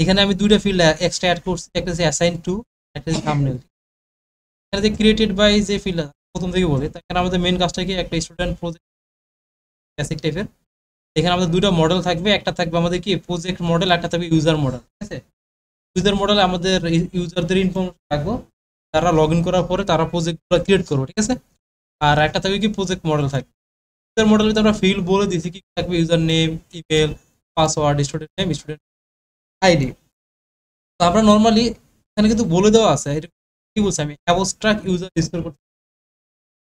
এখানে আমি দুইটা ফিল্ড এক্সট্রা অ্যাড করছি, একটা হচ্ছে অ্যাসাইন টু, একটা হচ্ছে থাম্বনেল। এখানে যে ক্রিয়েটেড বাই যে ফিল্ড প্রথম থেকে বলে, এখানে আমাদের মেন কাজটা কি, একটা স্টুডেন্ট প্রজেক্ট বেসিক টাইপের। এখানে আমাদের দুইটা মডেল থাকবে, একটা থাকবে আমাদের কি প্রজেক্ট মডেল, একটা থাকবে ইউজার মডেল, ঠিক আছে। ইউজার মডেলে আমাদের ইউজারদের ইনফরমেশন রাখবো, তারা লগ ইন করার পরে তারা প্রজেক্টগুলো ক্রিয়েট করবো, ঠিক আছে। আর একটা থাকবে কি প্রজেক্ট মডেল থাকবে। ইউজার মডেলে আমরা ফিল্ড বলে দিয়েছি, কি থাকবে user name, email, password, student name, student ID. তো আমরা নর্মালি এখানে কিন্তু বলে দেওয়া আছে, এটা কি বলছি আমি, অ্যাবস্ট্রাক্ট ইউজার ইউজ করে,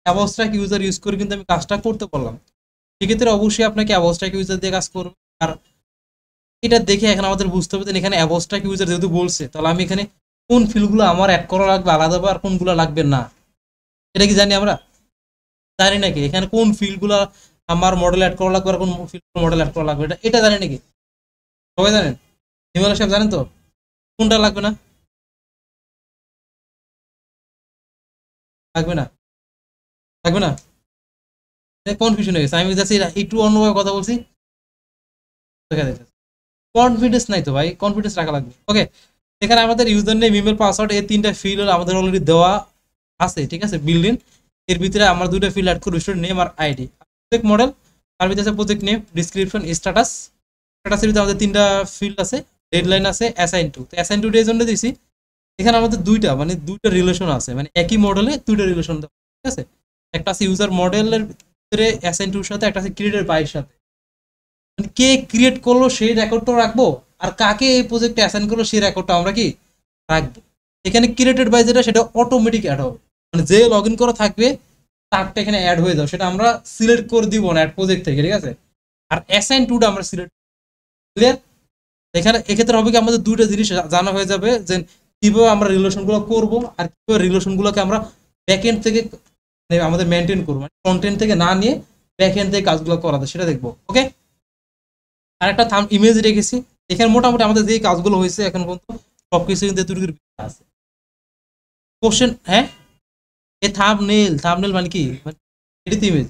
অ্যাবস্ট্রাক্ট ইউজার ইউজ করে কিন্তু আমি কাজটা করতে পারলাম। সেক্ষেত্রে অবশ্যই আপনাকে অ্যাবস্ট্রাক্ট ইউজার দিয়ে কাজ করবে। আর এটা দেখে এখন আমাদের বুঝতে হবে যে এখানে অ্যাবস্ট্রাক্ট ইউজার যেহেতু বলছে, তাহলে আমি এখানে কোন ফিল্ডগুলো আমার অ্যাড করা লাগবে আলাদাভাবে আর কোনগুলো লাগবে না, এটা কি জানি আমরা? জানি নাকি এখানে কোন ফিল্ডগুলো আমার মডেল অ্যাড করা লাগবে আর কোন ফিল্ড মডেল অ্যাড করা লাগবে, এটা এটা জানি নাকি? সবাই জানেন? হিমালয় সাহেব জানেন তো কোনটা লাগবে না লাগবে না লাগবে না? কনফিউশন হয়ে গেছে, আমি জাস্ট একটু অন্যভাবে কথা বলছি। কনফিডেন্স নাই তো ভাই, কনফিডেন্স রাখা লাগবে। ওকে, এখানে আমাদের ইউজার নেম, ইমেল, পাসওয়ার্ড, এই তিনটা ফিল্ড আমাদের অলরেডি দেওয়া আছে, ঠিক আছে, বিল্ড ইন। এর ভিতরে আমরা দুইটা ফিল্ড অ্যাড করব, স্টুডেন্ট নেম আর আইডি। প্রজেক্ট মডেল, তার ভিতরে আছে প্রজেক্ট নেম, ডিসক্রিপশন, স্ট্যাটাস। স্ট্যাটাসের ভিতরে আমাদের তিনটা ফিল্ড আছে, ডেডলাইন আছে, অ্যাসাইন টু। তো অ্যাসাইন টু এর জন্য দিয়েছি, এখানে আমাদের দুইটা মানে দুইটা রিলেশন আছে, মানে একই মডেলে দুইটা রিলেশন দেওয়া, ঠিক আছে। একটা আছে ইউজার মডেলের ভিতরে অ্যাসাইন টুর সাথে, একটা আছে ক্রিয়েটেড বাইয়ের সাথে। মানে কে ক্রিয়েট করলো সেই রেকর্ডটা রাখবো, আর কাকে এই প্রজেক্টে অ্যাসাইন করলো সেই রেকর্ডটা আমরা কি রাখবো। এখানে ক্রিয়েটেড বাই যেটা, সেটা অটোমেটিক অ্যাড হবে, মানে যে লগ ইন করা থাকবে তারটা এখানে অ্যাড হয়ে যাবে, সেটা আমরা সিলেক্ট করে দিব না অ্যাড প্রজেক্ট থেকে, ঠিক আছে। আর অ্যাসাইন টুটা আমরা সিলেক্ট, ক্লিয়ার? এখানে এক্ষেত্রে হবে কি, আমাদের দুইটা জিনিস জানা হয়ে যাবে, যে কিভাবে আমরা রিলেশনগুলো করব আর কিভাবে রিলেশনগুলোকে আমরা ব্যাকএন্ড থেকে আমাদের মেনটেন করবো, মানে ফ্রন্ট এন্ড থেকে না নিয়ে ব্যাকএন্ড থেকে কাজগুলো করা যায় সেটা দেখবো। ওকে, আর একটা থাম ইমেজ রেখেছি। এখানে মোটামুটি আমাদের যে কাজগুলো হয়েছে এখন পর্যন্ত সবকিছু কিন্তু এতটুকুর ভিতরে আছে। কোশ্চেন, হ্যাঁ, এ থাম্বনেল, থাম্বনেল মানে কি, মানে এটি তো ইমেজ,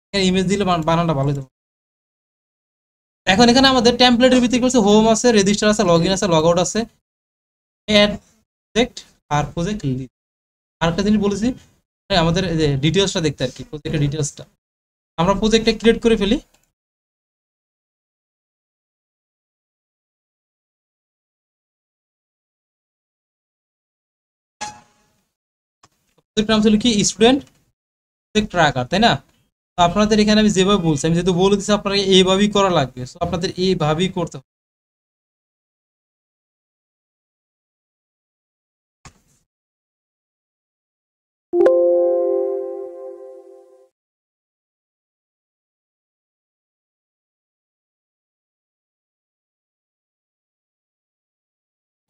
এখানে ইমেজ দিলে বানানটা ভালো হতো। এখন এখানে আমাদের টেমপ্লেটের ভিত্তি করছে, হোম আছে, রেজিস্টার আছে, লগ ইন আছে, লগ আউট আছে, অ্যাড প্রজেক্ট আর প্রজেক্ট লিড। আরেকটা জিনিস বলেছি, আমাদের ডিটেলসটা দেখতে আর কি, প্রজেক্টের ডিটেলসটা আমরা প্রজেক্টটা ক্রিয়েট করে ফেলি। প্রজেক্ট নাম ছিল কি, স্টুডেন্ট প্রজেক্ট ট্র্যাকার, তাই না? তো আপনাদের এখানে আমি যেভাবে বলছি, আমি যেহেতু বলে দিচ্ছি আপনাকে এইভাবেই করা লাগবে, তো আপনাদের এইভাবেই করতে হবে।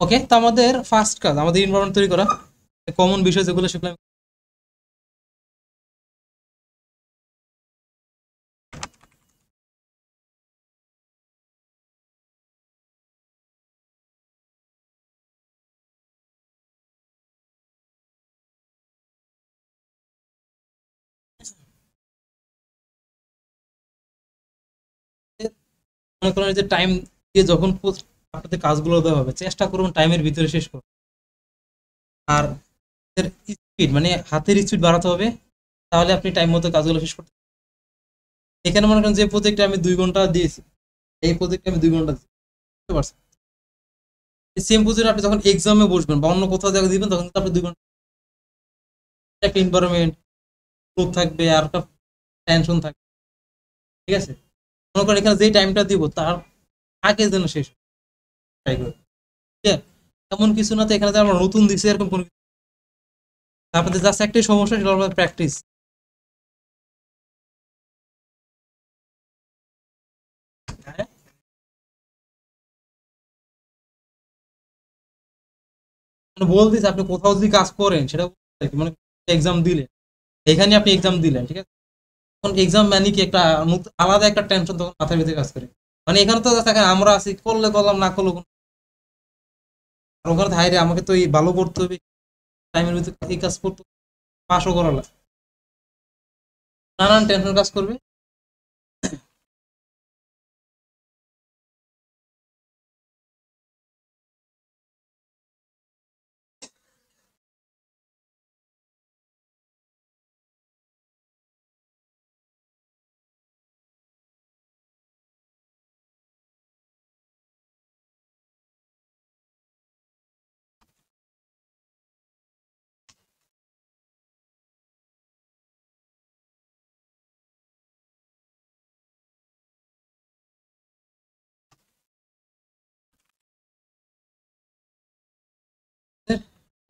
ওকে, তো আমাদের ফার্স্ট কাজ আমাদের ইনভারনমেন্ট তৈরি করা, কমন বিষয় যেগুলো সেগুলো মনে করেন যে টাইম দিয়ে যখন আপনাদের কাজগুলো দেওয়া হবে, চেষ্টা করুন টাইমের ভিতরে শেষ করুন। আর স্পিড মানে হাতের স্পিড বাড়াতে হবে, তাহলে আপনি টাইম মতো কাজগুলো শেষ করতে। এখানে মনে করেন যে প্রজেক্টে আমি 2 ঘন্টা দিয়েছি, এই প্রজেক্টে আমি 2 ঘন্টা দিচ্ছি, বুঝতে পারছেন? সেম প্রজেক্ট আপনি যখন এক্সামে বসবেন বা অন্য কোথাও জায়গায় দিবেন, তখন কিন্তু আপনি 2 ঘন্টা একটা এনভায়রনমেন্ট থাকবে আর একটা টেনশন থাকবে, ঠিক আছে। মনে করেন এখানে যে টাইমটা দিব তার আগে যেন শেষ ট্রাই করবে, ঠিক আছে? এমন কিছু না তো এখানে যে আমরা নতুন দিচ্ছি এরকম কোনো কিছু না। আপনাদের জাস্ট একটাই সমস্যা, সেটা হলো প্র্যাকটিস। মানে বলতেছি আপনি কোথাও যদি কাজ করেন সেটা মানে এক্সাম দিলেন, এখানে আপনি এক্সাম দিলেন, ঠিক আছে। তখন এক্সাম মানে কি একটা আলাদা একটা টেনশন তখন মাথার ভিতরে কাজ করে। মানে এখানে তো দেখেন আমরা আছি, করলে করলাম, না করলে আর ওখানে তো হাইরে আমাকে তো এই ভালো করতে হবে, টাইমের ভিতরে এই কাজ করতে, পাশও করা লাগে, নানান টেনশন কাজ করবে।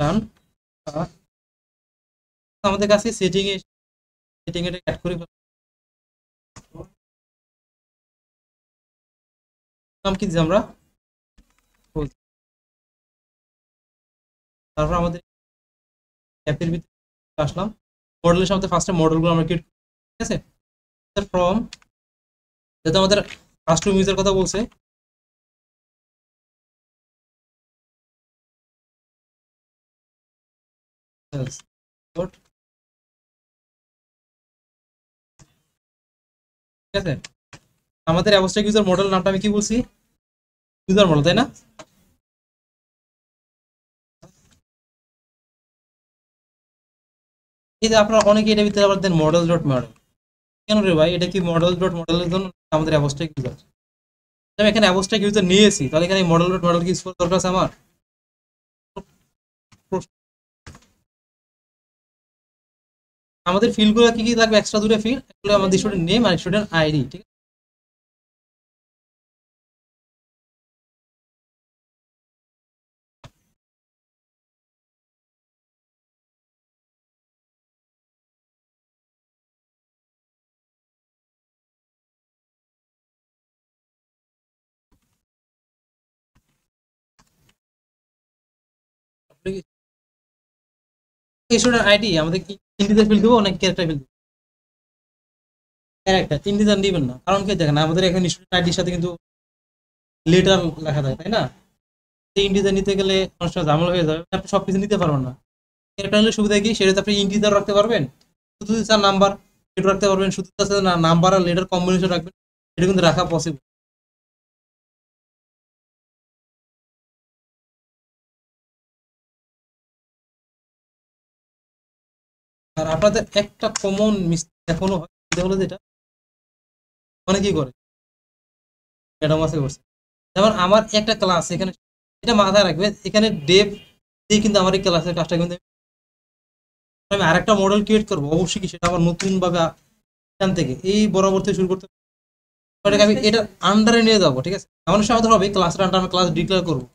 ডান। আমাদের কাছে সেটিং এটা অ্যাড করে নাম কি দিই আমরা, তারপর আমাদের অ্যাপের ভিতরে আসলাম, মডেলের সাথে ফার্স্টে মডেলগুলো আমরা ক্রিয়েট, ঠিক আছে, ফ্রম, যেহেতু আমাদের কাস্টম ইউজের কথা বলছে, ঠিক আছে, আমাদের অ্যাবস্ট্রাক্ট ইউজার মডেল নামটা আমি কি বলছি, ইউজার মডেল, তাই না? এই যে আপনারা অনেকে এটা ভিতরে আবার দেন মডেল ডট মডেল, কেন রে ভাই, এটা কি মডেল ডট মডেলের জন্য আমাদের অ্যাবস্ট্রাক্ট ইউজার? আমি এখানে অ্যাবস্ট্রাক্ট ইউজার নিয়েছি, তাহলে এখানে মডেল ডট মডেল কি ইউজ করার দরকার আছে আমার? আমাদের ফিল্ডগুলো কি কি থাকবে, এক্সট্রা দুটো ফিল্ড, এগুলো আমাদের স্টুডেন্ট নেম আর স্টুডেন্ট আইডি, ঠিক আছে? স্টুডেন্ট আইডি আমাদের কি ইন্টিজার ফিল্ড দেবো নাকি ক্যারেক্টার ফিল্ড দেবো? ক্যারেক্টার, ইন্টিজার দিবেন না, কারণ কি দেখেন আমাদের এখন স্টুডেন্ট আইডির সাথে কিন্তু লেটার লেখা থাকে, তাই না? ইন্টিজার নিতে গেলে অনেক সময় ঝামেলা হয়ে যাবে, আপনি সবকিছু নিতে পারবেন না। ক্যারেক্টার নিলে সুবিধা কি, সেটাতে আপনি ইন্টিজার রাখতে পারবেন, শুধু চার নাম্বার এটা রাখতে পারবেন, শুধু নাম্বার আর লেটার কম্বিনেশন রাখবেন, এটা কিন্তু রাখা পসিবল। আর আপনাদের একটা কমন মিস্টেক এখনো হয়, সেটা হলো যেটা অনেকেই করে, ম্যাডাম আছে করছে, যেমন আমার একটা ক্লাস এখানে, এটা মাথায় রাখবে, এখানে ডেভ দিয়ে কিন্তু আমার এই ক্লাসের কাজটা কিন্তু আমি আরেকটা মডেল ক্রিয়েট করবো, অবশ্যই কি সেটা আমার নতুন ভাবে এখান থেকে এই বরাবর থেকে শুরু করতে এটাকে আমি এটা আন্ডারে নিয়ে যাবো, ঠিক আছে, এমন সময় আমাদের হবে ক্লাসের আন্ডার আমি ক্লাস ডিক্লেয়ার করবো,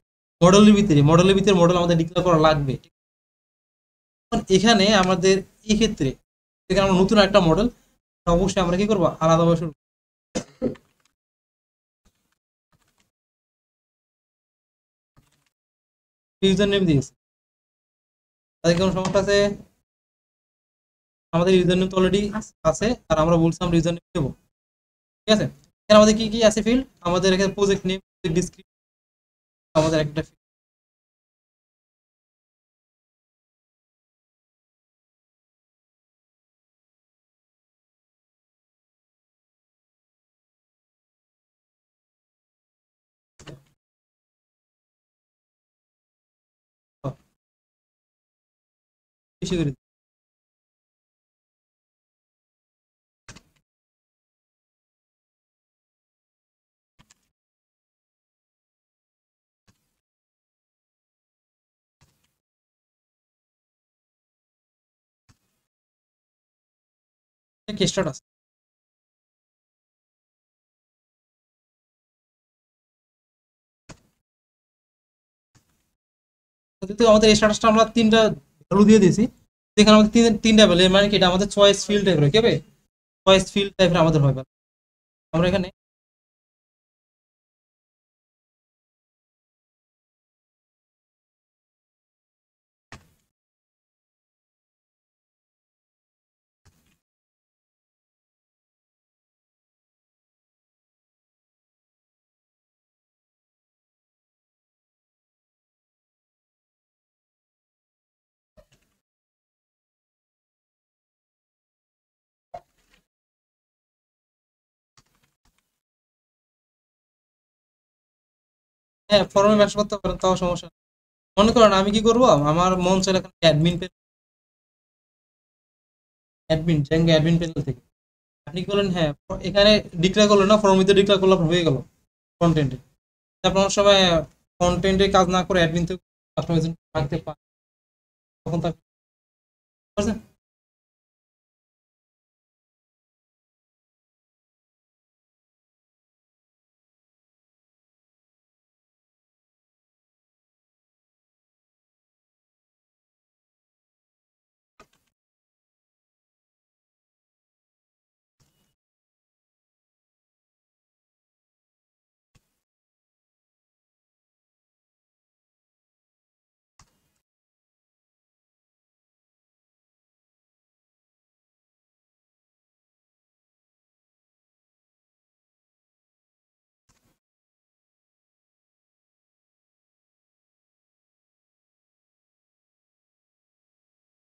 মডেলের ভিতরে মডেল আমাদের ডিক্লেয়ার করা লাগবে, এখন এখানে আমাদের এই ক্ষেত্রে এখানে আমরা নতুন একটা মডেল, অবশ্যই আমরা কি করবো আলাদাভাবে শুরু, ইউজার নেম দিয়েছি, তাদের কোনো সমস্যা আছে? আমাদের ইউজার নেম তো অলরেডি আছে, আর আমরা বলছি আমরা ইউজার নেম দেবো, ঠিক আছে, এখানে আমাদের কি কি আছে ফিল্ড, আমাদের এখানে প্রজেক্ট নেম, ডিসক্রিপশন, আমাদের একটা বেশি করে স্টার্ট আছে, কিন্তু আমাদের স্ট্যাটাসটা আমরা তিনটা ভ্যালু দিয়ে দিয়েছি, এখানে আমাদের তিনটা ভ্যালু, মানে কি এটা আমাদের চয়েস ফিল্ড টাইপের কি হবে, চয়েস ফিল্ড টাইপের আমাদের হবে, আমরা এখানে হ্যাঁ ফর্মে ম্যাচ করতে পারেন, তাও সমস্যা নেই। মনে করেন আমি কি করবো, আমার মন চাইলে এখানে অ্যাডমিন জ্যাঙ্গো অ্যাডমিন প্যানেল থেকে আপনি কি করলেন, হ্যাঁ এখানে ডিক্লেয়ার করলেন না, ফর্ম ভিতরে ডিক্লেয়ার করলে আপনার হয়ে গেল কন্টেন্টে, আপনার অনেক সময় কন্টেন্টে কাজ না করে অ্যাডমিন থেকে কাস্টমাইজেশন রাখতে পারেন, তখন তার বুঝছেন?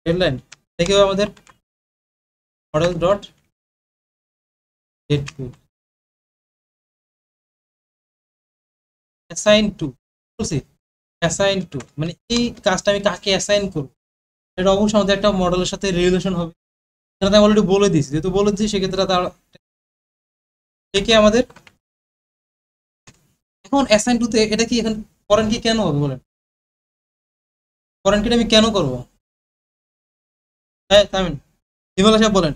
হেডলাইন দেখি হবে আমাদের model dot gate two assign to বলছি, অ্যাসাইন টু মানে এই কাজটা আমি কাকে অ্যাসাইন করবো, এটা অবশ্যই আমাদের একটা মডেলের সাথে রিলেশন হবে। এটা আমি অলরেডি বলে দিয়েছি, যেহেতু বলে দিচ্ছি সেক্ষেত্রে তার একে আমাদের এখন অ্যাসাইন টুতে এটা কি এখন ফরেন কি কেন হবে বলেন, ফরেন কিটা আমি কেন করবো? হ্যাঁ তামিন, হিমালয় সাহেব বলেন,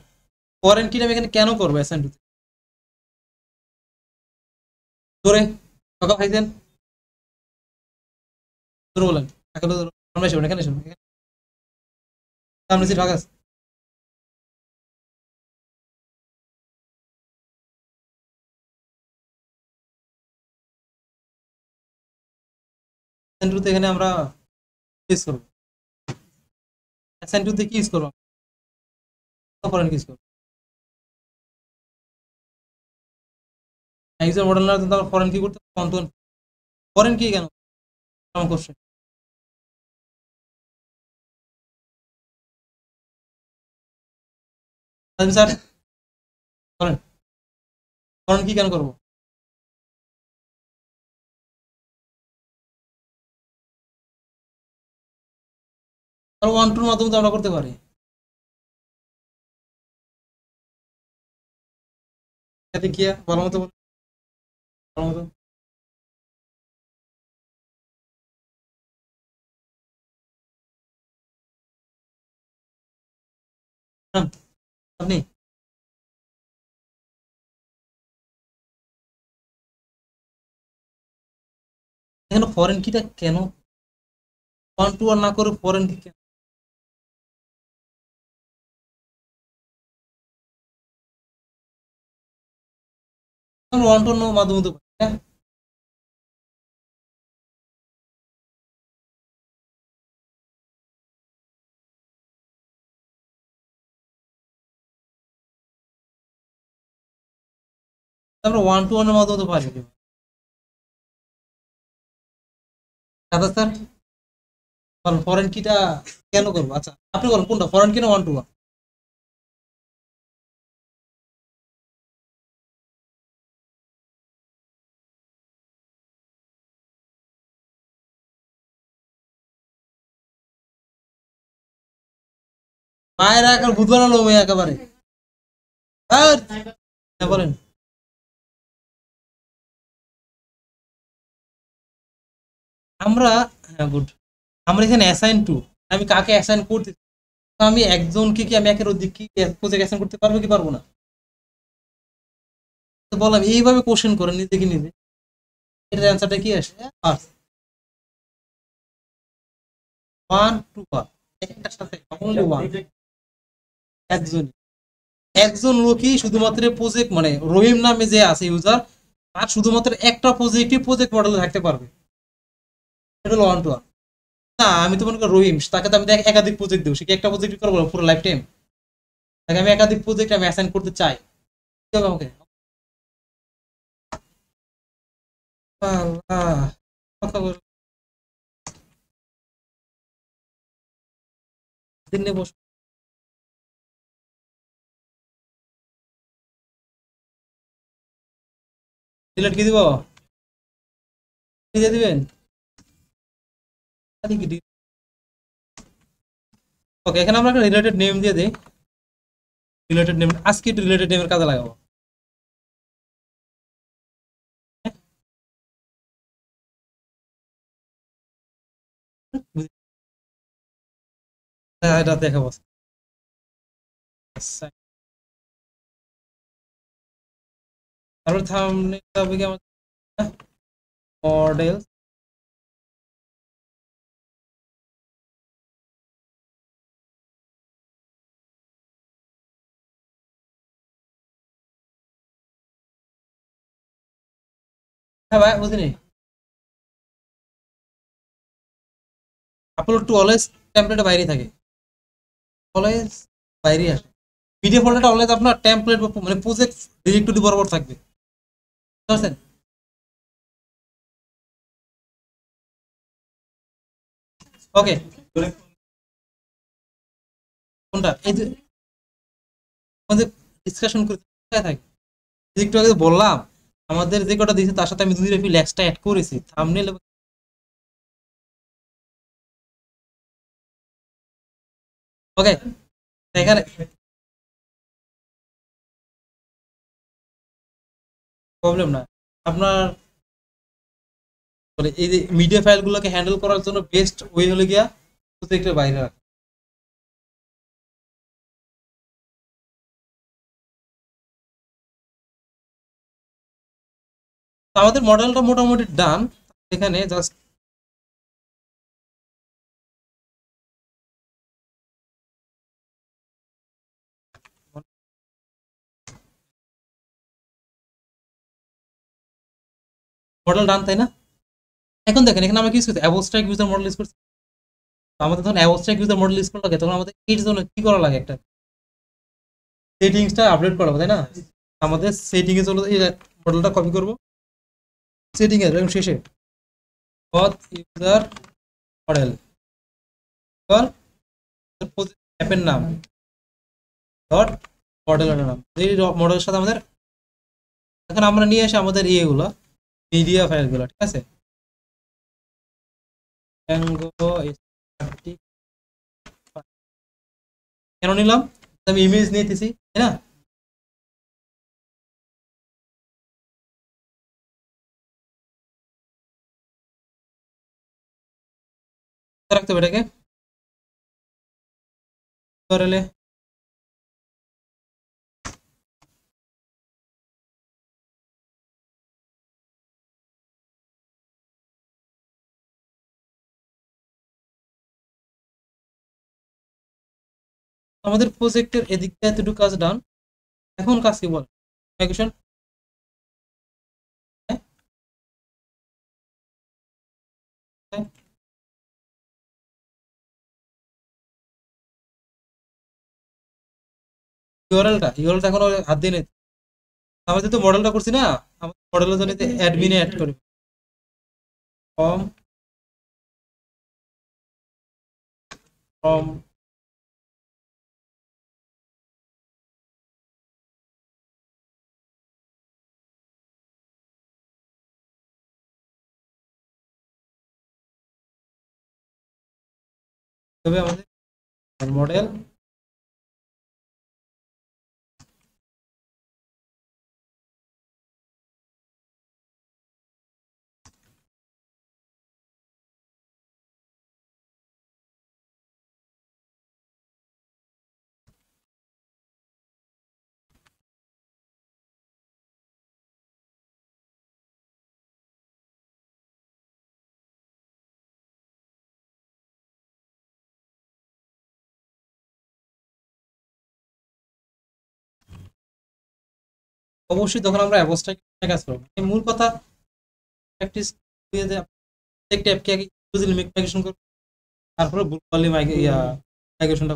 ফরেন কিটা আমি এখানে কেন করবো অ্যাসাইন টুতে? ধরে সকাল খাইছেন, ধরে বলেন, এখানে ধরো, আমরা এসে এখানে এসে সামনে সিট ফাঁকা আছে। অ্যাসাইন টুতে এখানে আমরা ইউজ করবো, অ্যাসাইন টুতে কি ইউজ করবো, ফরেন কি ইউজ করবো? ইউজার মডেল না আমরা ফরেন কি করতে পারবো? ফরেন কি কেন আমার কোশ্চেন, স্যার বলেন, ফরেন কি কেন করবো? আর ওয়ান টুর মাধ্যমে তো আমরা করতে পারি। এতে কি ভালো মতো ভালো মতো হ্যাঁ, আপনি এখানে ফরেন কিটা কেন ওয়ান টু ওয়ান না করে ফরেন কি কেন? ওয়ান টু অন্য মাধ্যমে তো পারি, হ্যাঁ? আমরা ওয়ান টু ওয়ানের মাধ্যমে তো পারি। দাদা স্যার ফরেন কিটা কেন করবো? আচ্ছা আপনি বলেন কোনটা ফরেন কি না ওয়ান টু ওয়ান? মায়ের এখন ভূত বানালো মেয়ে একেবারে। আর, হ্যাঁ বলেন। আমরা, হ্যাঁ গুড, আমরা এখানে অ্যাসাইন টু, আমি কাকে অ্যাসাইন করতে, তো আমি একজনকে কি আমি একের অধিক কি প্রজেক্ট অ্যাসাইন করতে পারবো কি পারবো না? তো বললাম এইভাবে কোশ্চেন করে নিজেকে নিজে, এটার অ্যান্সারটা কি আসে? ওয়ান টু ওয়ান, একটার সাথে অনলি ওয়ান, একজন, একজন লোকই শুধুমাত্র প্রজেক্ট মানে রহিম নামে যে আছে ইউজার, আর শুধুমাত্র একটা প্রজেক্টই প্রজেক্ট মডেলে থাকতে পারবে, এটা হলো ওয়ান টু ওয়ান। না আমি তো মনে করি রহিম, তাকে তো আমি একাধিক প্রজেক্ট দেবো, সে কি একটা প্রজেক্ট করবো পুরো লাইফ টাইম? তাকে আমি একাধিক প্রজেক্ট আমি অ্যাসাইন করতে চাই, কি হবে আমাকে? আল্লাহ, কথা বল, দিনে বসে ডিলেট কি দিব, দিয়ে দিবেন? ওকে এখানে আমরা একটা রিলেটেড নেম দিয়ে দিই, রিলেটেড নেম আজকে একটু রিলেটেড নেমের কাজে লাগাবো। হ্যাঁ, এটা দেখাবো। আচ্ছা, তারপর থাম্বনেল হবে কি আমাদের মডেল, হ্যাঁ ভাই বুঝিনি, আপলোড টু অলওয়েজ টেমপ্লেট বাইরে থাকে, অলওয়েজ বাইরে আসে, পিডিএফ ফোল্ডারটা অলওয়েজ আপনার টেমপ্লেট মানে প্রজেক্ট ডিরেক্টরি বরাবর থাকবে, বুঝতে পারছেন? ওকে কোনটা এই যে আমাদের ডিসকাশন করতে থাকে, একটু আগে বললাম আমাদের যে কটা দিয়েছে তার সাথে আমি দুই ফিল এক্সট্রা অ্যাড করেছি থাম্বনেল। ওকে, এখানে প্রবলেম না আপনার, মানে এই যে মিডিয়া ফাইলগুলোকে হ্যান্ডেল করার জন্য বেস্ট ওয়ে হলে গিয়া প্রজেক্টের বাইরে রাখা। তো আমাদের মডেলটা মোটামুটি ডান। এখানে জাস্ট মডেল ডান, তাই না? এখন দেখেন এখানে আমরা কি করছি, অ্যাবস্ট্রাক্ট ইউজার মডেল ইউজ করছি। তো আমাদের যখন অ্যাবস্ট্রাক্ট ইউজার মডেল ইউজ করা লাগে তখন আমাদের এর জন্য কি করা লাগে, একটা সেটিংসটা আপডেট করা হবে, তাই না? আমাদের সেটিং এ চলে এই মডেলটা কপি করব, সেটিং এর একদম শেষে অথ ইউজার মডেল কল অ্যাপের নাম ডট মডেলের নাম, এই মডেলের সাথে আমাদের এখন আমরা নিয়ে আসি আমাদের ইয়েগুলো মিডিয়া ফাইলগুলো, ঠিক আছে? কেন নিলাম, আমি ইমেজ নিতেছি, তাই না? রাখতে হবে এটাকে ইউআরএল এ। আমাদের প্রজেক্টের এদিক দিয়ে এতটুকু কাজ ডান। এখন কাজ কি বল, মাইগ্রেশন। ইউআরএলটা এখন হাত দিয়ে নেই। আমরা যেহেতু মডেলটা করছি না, আমাদের মডেলের জন্য অ্যাডমিনে অ্যাড করি ফর্ম ফর্ম তবে আমাদের মডেল অবশ্যই তখন আমরা অ্যাবস্ট্রাক্ট কাজ করবো। মূল কথা প্র্যাকটিস দিয়ে যে একটা অ্যাপকে আগে ইউজুয়ালি মাইগ্রেশন করবো, তারপরে গ্লোবালি মাইগ্রেশনটা।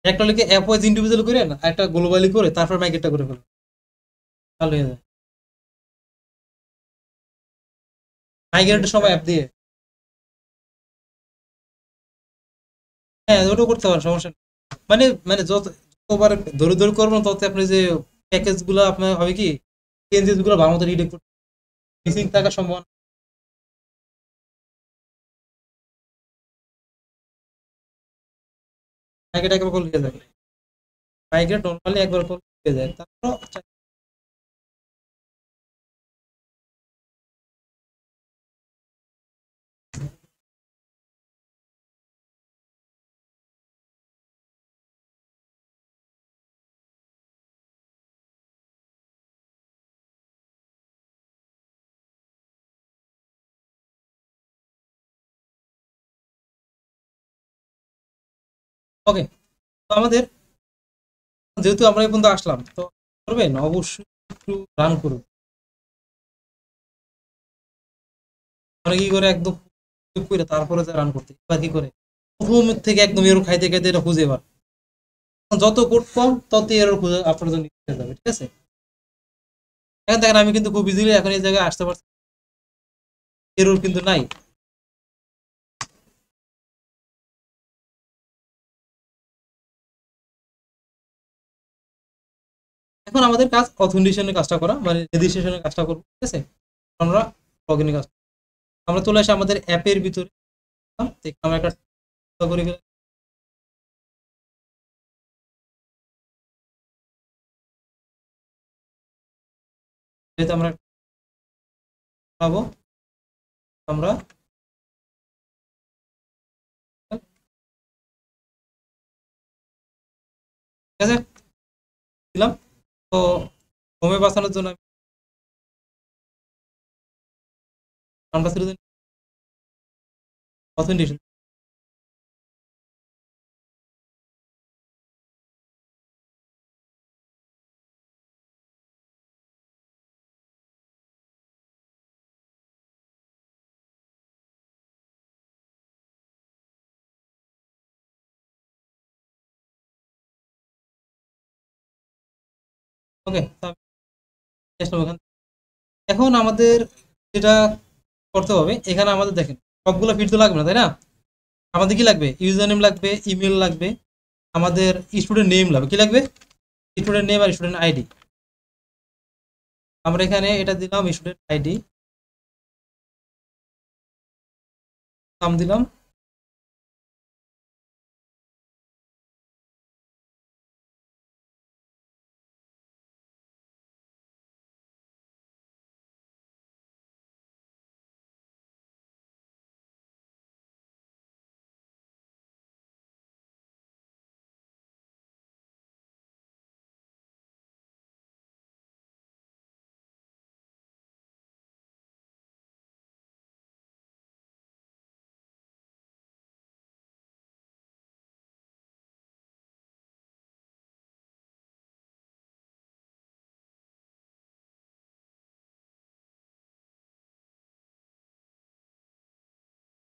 একটা লিখে অ্যাপ ওয়াইজ ইন্ডিভিজুয়াল করে না, একটা গ্লোবালি করে তারপর মাইগ্রেটটা করে ফেলো, তাহলে হয়ে যায়। মাইগ্রেটের সময় অ্যাপ দিয়ে, হ্যাঁ ওটাও করতে পারেন, সমস্যা নেই। মানে মানে যতবার ধরে ধরে করবেন তত আপনি যে প্যাকেজ গুলো আপনার হবে কি, চেঞ্জেস গুলো ভালো মতো রিডেক্ট করতে, মিসিং থাকার সম্ভাবনা। মাইগ্রেট একবার করলে হয়ে যাবে, মাইগ্রেট নর্মালি একবার করলে হয়ে যায়, তারপর ওকে। তো আমাদের যেহেতু আমরা এই পর্যন্ত আসলাম, তো করবেন অবশ্যই একটু রান করুন। মানে কি করে একদম করে তারপরে রান করতে, বা কি করে প্রথম থেকে একদম এরো খাইতে খাইতে এটা খুঁজে এবার, যত কোড কম তত এরর খুঁজে আপনার জন্য নিতে যাবে, ঠিক আছে? এখন দেখেন আমি কিন্তু খুব ইজিলি এখন এই জায়গায় আসতে পারছি। এরর কিন্তু নাই। এখন আমাদের কাজ অথেন্টিকেশনের কাজটা করা, মানে রেজিস্ট্রেশনের কাজটা করবো, ঠিক আছে। আমরা লগইনের কাজ, আমরা চলে আসি আমাদের অ্যাপের ভিতরে। আমরা একটা করে যেহেতু আমরা পাবো, আমরা ঠিক আছে দিলাম। তো হোমে বাঁচানোর জন্য আমরা অথেন্টিকেশন, ওকে। এখন আমাদের যেটা করতে হবে, এখানে আমাদের দেখেন সবগুলো ফিল্ড তো লাগবে না, তাই না? আমাদের কি লাগবে? ইউজার নেম লাগবে, ইমেল লাগবে, আমাদের স্টুডেন্ট নেম লাগবে। কি লাগবে? স্টুডেন্ট নেম আর স্টুডেন্ট আইডি। আমরা এখানে এটা দিলাম স্টুডেন্ট আইডি, নাম দিলাম।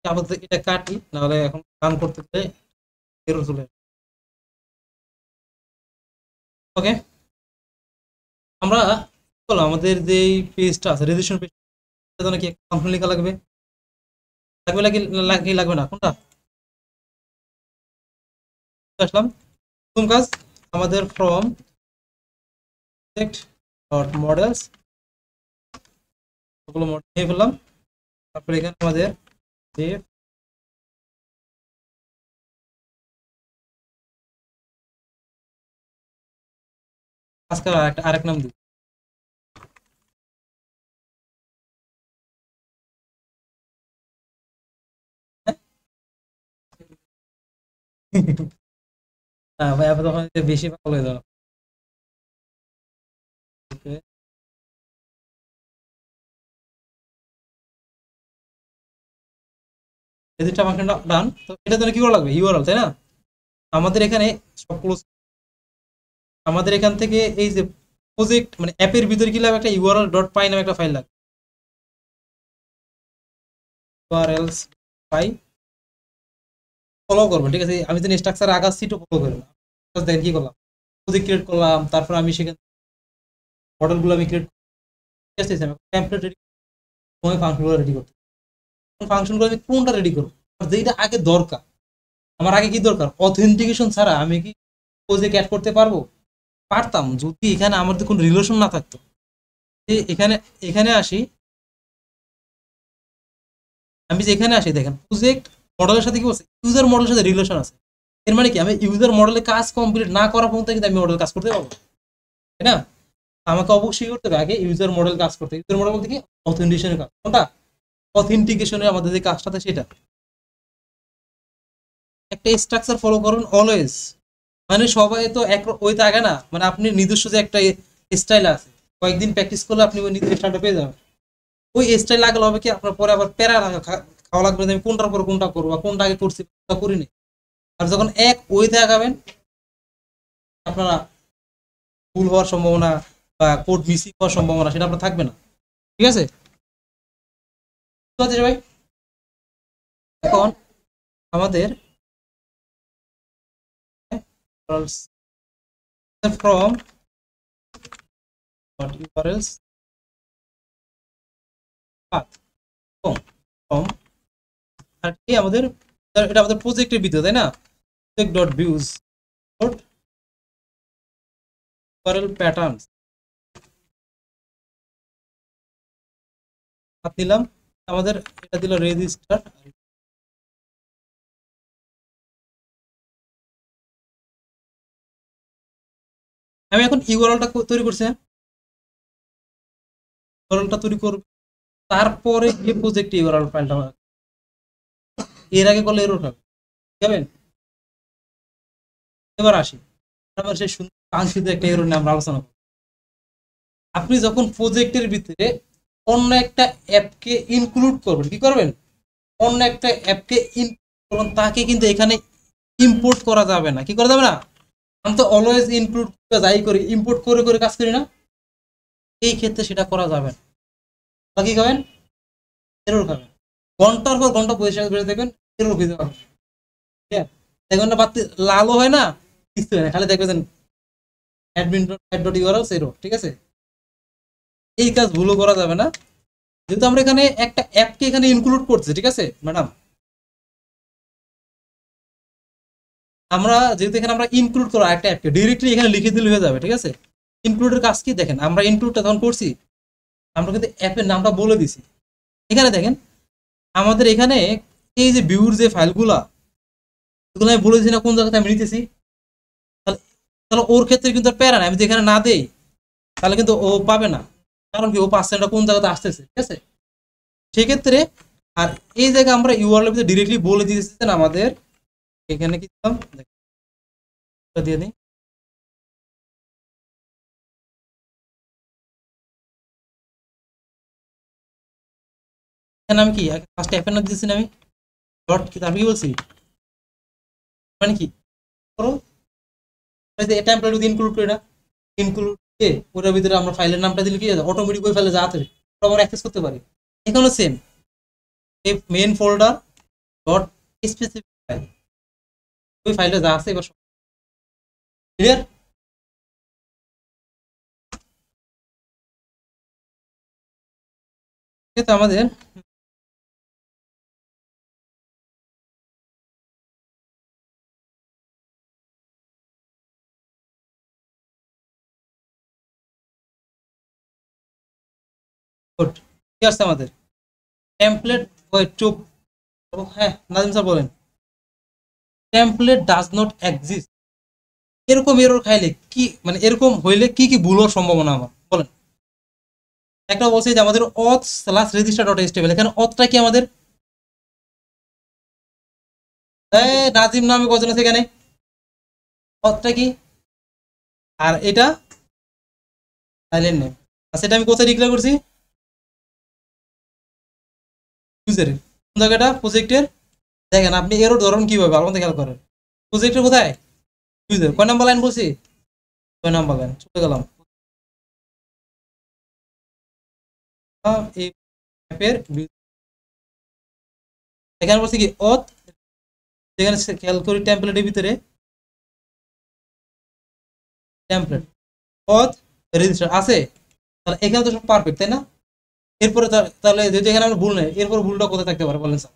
আপাতত এটা কাটি, নাহলে এখন রান করতে গেলে এরর চলে আসবে। ওকে, আমরা কি করলাম, আমাদের যে পেজটা আছে রেজিস্ট্রেশন পেজ, সেটা জন্য কি ফাংশন লেখা লাগবে? লাগবে লাগবে না কোনটা? আসলাম, প্রথম কাজ আমাদের ফ্রম ডট মডেলস, ওগুলো মডেল নিয়ে ফেললাম। তারপরে এখানে আমাদের যে আজকে আরেক নাম দিই। হ্যাঁ ভাই, আপনি তখন বেশি পাগল হয়ে যাও। Okay, এই দুইটা ফাংশন ডান। তো এটার জন্য কি করা লাগবে? ইউআরএল, তাই না? আমাদের এখানে সব ক্লোজ, আমাদের এখান থেকে এই যে প্রজেক্ট মানে অ্যাপের ভিতরে কি লাগবে? একটা ইউআরএল ডট পাই নামে একটা ফাইল লাগবে। ইউআরএলস পাই ফলো করবেন, ঠিক আছে? আমি তো স্ট্রাকচার আগাচ্ছি, একটু ফলো করবেন। দেখেন কি করলাম, প্রজেক্ট ক্রিয়েট করলাম, তারপর আমি সেখানে মডেলগুলো আমি ক্রিয়েট, ঠিক আছে, টেমপ্লেট রেডি, সময় ফাংশনগুলো রেডি করতে, ফাংশনগুলো আমি কোনটা রেডি করবো, আর যেটা আগে দরকার, আমার আগে কি দরকার? অথেন্টিকেশন ছাড়া আমি কি প্রজেক্ট অ্যাড করতে পারবো? পারতাম যদি এখানে আমাদের কোনো রিলেশন না থাকতো। যে এখানে, এখানে আসি, আমি যে এখানে আসি দেখেন প্রজেক্ট মডেলের সাথে কি বলছে, ইউজার মডেলের সাথে রিলেশন আছে। এর মানে কি, আমি ইউজার মডেলে কাজ কমপ্লিট না করা পর্যন্ত কিন্তু আমি মডেল কাজ করতে পারবো, তাই না? আমাকে অবশ্যই করতে হবে আগে ইউজার মডেল কাজ করতে। ইউজার মডেল বলতে কি? অথেন্টিকেশনের কাজ। কোনটা? অথেন্টিকেশনের আমাদের যে কাজটা আছে সেটা। একটা স্ট্রাকচার ফলো করুন অলওয়েজ। মানে সবাই তো এক ওই তো আগে না, মানে আপনি নিজস্ব যে একটা স্টাইল আছে, কয়েকদিন প্র্যাকটিস করলে আপনি ওই নিজের স্টাইলটা পেয়ে যাবেন। ওই স্টাইল লাগলে হবে কি, আপনার পরে আবার প্যারা খাওয়া লাগবে যে আমি কোনটার পরে কোনটা করবো, বা কোনটা আগে করছি কোনটা করিনি। আর যখন এক ওয়েতে আগাবেন, আপনারা ভুল হওয়ার সম্ভাবনা বা কোড মিসিং হওয়ার সম্ভাবনা সেটা আপনার থাকবে না, ঠিক আছে? ঠিক আছে ভাই। এখন আমাদের ফ্রম ইউআরএলস পাথ, ফ্রম আর কি আমাদের এটা আমাদের প্রজেক্টের ভিতরে তাই না project dot views dot URL pattern দিলাম আমাদের এটা দিল রেজিস্টার আমি এখন ইউআরএলটা তৈরি করছি ইউআরএলটা তৈরি করব তারপরে গিয়ে প্রজেক্ট ইউআরএল ফাইলটা এর আগে করলে এরর হবে বুঝবেন এবার আসি আবার সেই সুন্দর কাঙ্ক্ষিত একটা এরর নিয়ে আমরা আলোচনা করব আপনি যখন প্রজেক্টের ভিতরে অন্য একটা অ্যাপকে ইনক্লুড করবেন কি করবেন অন্য একটা অ্যাপকে ইনক্লুড করবেন তাকে কিন্তু এখানে ইম্পোর্ট করা যাবে না কি করা যাবে না আমি তো অলওয়েজ ইনক্লুড যাই করি ইম্পোর্ট করে করে কাজ করি না এই ক্ষেত্রে সেটা করা যাবে না কি খাবেন এরর খাবেন ঘন্টার পর ঘন্টা বসে দেখবেন এরর হইতে পারবে ঠিক আছে দেখবেন না বাতি লালও হয় না কিছু হয় না খালি দেখবেন অ্যাডমিন ডট ইউআরএল এরর ঠিক আছে এই কাজ ভুলও করা যাবে না যেহেতু আমরা এখানে একটা অ্যাপকে এখানে ইনক্লুড করছি ঠিক আছে ম্যাডাম আমরা যেহেতু এখানে আমরা ইনক্লুড করা একটা অ্যাপকে ডিরেক্টলি এখানে লিখে দিলে হয়ে যাবে ঠিক আছে ইনক্লুডের কাজ কি দেখেন আমরা ইনক্লুডটা তখন করছি আমরা কিন্তু অ্যাপের নামটা বলে দিছি এখানে দেখেন আমাদের এখানে এই যে ভিউর যে ফাইলগুলা এগুলো আমি বলে দিছি না কোন জায়গাতে আমি নিতেছি তাহলে তাহলে ওর ক্ষেত্রে কিন্তু আর প্যারা না আমি যদি এখানে না দেই তাহলে কিন্তু ও পাবে না কারণ কি ও পার্সেন্টটা কোন জায়গাতে আসতেছে ঠিক আছে সেক্ষেত্রে আর এই জায়গায় আমরা ইউআরএল ভিতরে ডিরেক্টলি বলে দিতেছি না আমাদের এখানে কি দিলাম দিয়ে দিই এখানে আমি কি ফার্স্ট অ্যাপের নাম দিয়েছি না আমি ডট কি আমি কি বলছি মানে কি করো এটা টেমপ্লেট যদি ইনক্লুড করি না ইনক্লুড কে ওটার ভিতরে আমরা ফাইলের নামটা দিলে কি অটোমেটিক ওই ফাইলে যাতে আমরা অ্যাক্সেস করতে পারি এখানেও সেম এই main folder dot specific file ওই ফাইলে যা আছে এবার ক্লিয়ার তো আমাদের গুড কি আছে আমাদের টেমপ্লেট ওই চুপ হ্যাঁ নাজিম স্যার বলেন টেমপ্লেট ডাজ নট এক্সিস্ট এরকম এরর খাইলে কি মানে এরকম হইলে কি কি ভুল হওয়ার সম্ভাবনা আমার বলেন একটা বলছে যে আমাদের অথ স্ল্যাশ রেজিস্টার ডট এসটিএমএল এখানে অথটা কি আমাদের নাজিম নামে কজন আছে এখানে অথটা কি আর এটা সাইলেন্ট নেম আর সেটা আমি কোথায় ডিক্লেয়ার করছি ইউজারের কোন জায়গাটা প্রজেক্টের দেখেন আপনি এরও ধরুন কিভাবে ভালো খেয়াল করেন প্রজেক্টের কোথায় ইউজার কয় নাম্বার লাইন বলছি 6 নাম্বার লাইন চলে গেলাম এই অ্যাপের এখানে বলছি কি অথ যেখানে খেয়াল করি টেমপ্লেটের ভিতরে টেমপ্লেট অথ রেজিস্টার আছে তাহলে এখানে তো সব পারফেক্ট তাই না এরপরে তাহলে যেহেতু এখানে আমার ভুল নেই এরপর ভুলটা কোথায় থাকতে পারে বলেন স্যার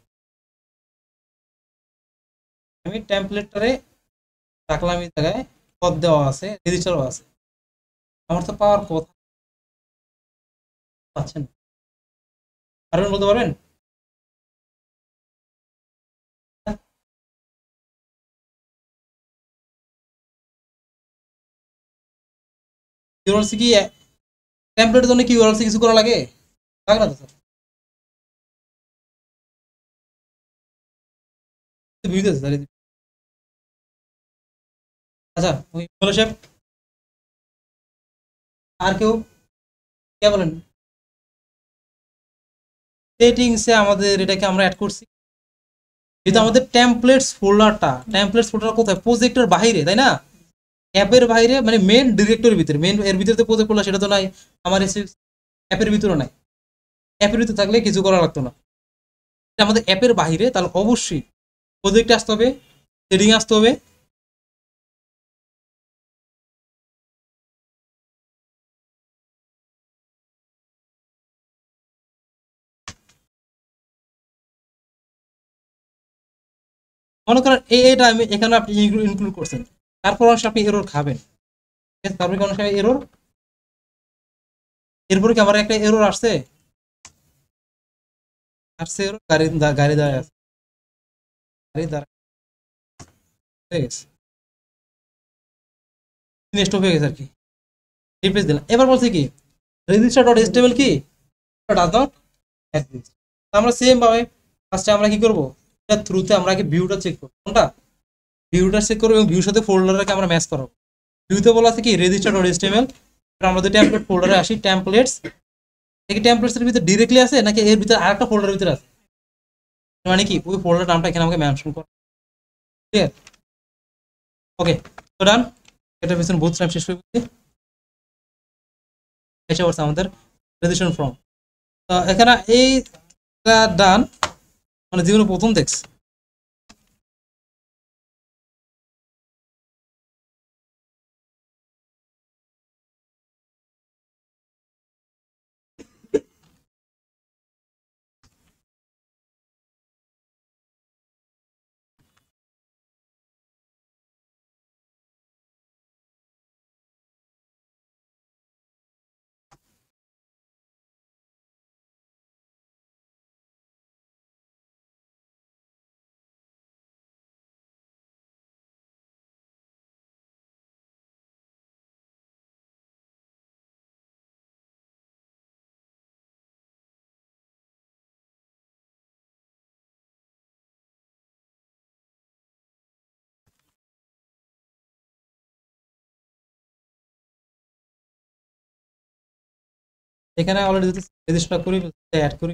আমি টেমপ্লেটটারে রাখলাম এই জায়গায় পদ দেওয়া আছে রেজিস্টারও আছে আমার তো পাওয়ার কথা পাচ্ছেন পারবেন বলতে পারবেন কিউআরএলসি কি টেমপ্লেটের জন্য কিউআরএলসি কিছু করা লাগে লাগে না তো স্যার ভিউতে আছে স্যার আচ্ছা ওই বলো শেফ আর কেউ কে বলেন সেটিংসে আমাদের এটাকে আমরা অ্যাড করছি কিন্তু আমাদের টেমপ্লেটস ফোল্ডার কোথায় প্রজেক্টের বাইরে তাই না অ্যাপের বাইরে মানে মেন ডিরেক্টরির ভিতরে মেন এর ভিতরে প্রজেক্ট করলে সেটা তো নাই আমার অ্যাপের ভিতরে নাই অ্যাপের ভিতরে থাকলে কিছু করা লাগতো না আমাদের অ্যাপের বাইরে তাহলে অবশ্যই প্রজেক্টে আসতে হবে সেটিং আসতে হবে মনে করেন এটা আমি এখানে আপনি ইনক্লুড করছেন, তারপর আপনি এরর খাবেন, তারপরে কোন এরর, এরপরে কি আমার একটা এরর আসছে, এরর গাড়ি গাড়ি দাঁড়ায় আছে, গাড়ি দাঁড়ায় হয়ে গেছে, স্টপ হয়ে গেছে আর কি, রিপ্লেস দিলাম। এবার বলছে কি রেজিস্টার ডট এচটিএমএল কি ডাজ নট এক্সিস্ট। আমরা সেম ভাবে ফার্স্টে আমরা কি করব, এটা থ্রুতে আমরা আগে ভিউটা চেক করব, কোনটা ভিউটা চেক করব এবং ভিউর সাথে ফোল্ডারটাকে আমরা ম্যাচ করব। ভিউতে বলা আছে কি রেজিস্টার ডট এচটিএমএল, আমরা যদি টেমপ্লেট ফোল্ডারে আসি, টেমপ্লেটস এই টেমপ্লেটস এর ভিতরে ডাইরেক্টলি আছে নাকি এর ভিতরে আরেকটা ফোল্ডারের ভিতরে আছে, মানে কি ওই ফোল্ডার নামটা এখানে আমাকে মেনশন করো, ঠিক আছে? ওকে, তো ডান, এটা পিছনে বুটস্ট্র্যাপ শেষ করে দিচ্ছি, এসে পড়ছে আমাদের রেজিস্ট্রেশন ফর্ম। তো এখানে এইটা ডান, মানে জীবনে প্রথম দেখছি। এখানে অলরেডি যদি রেজিস্টার করি, অ্যাড করি,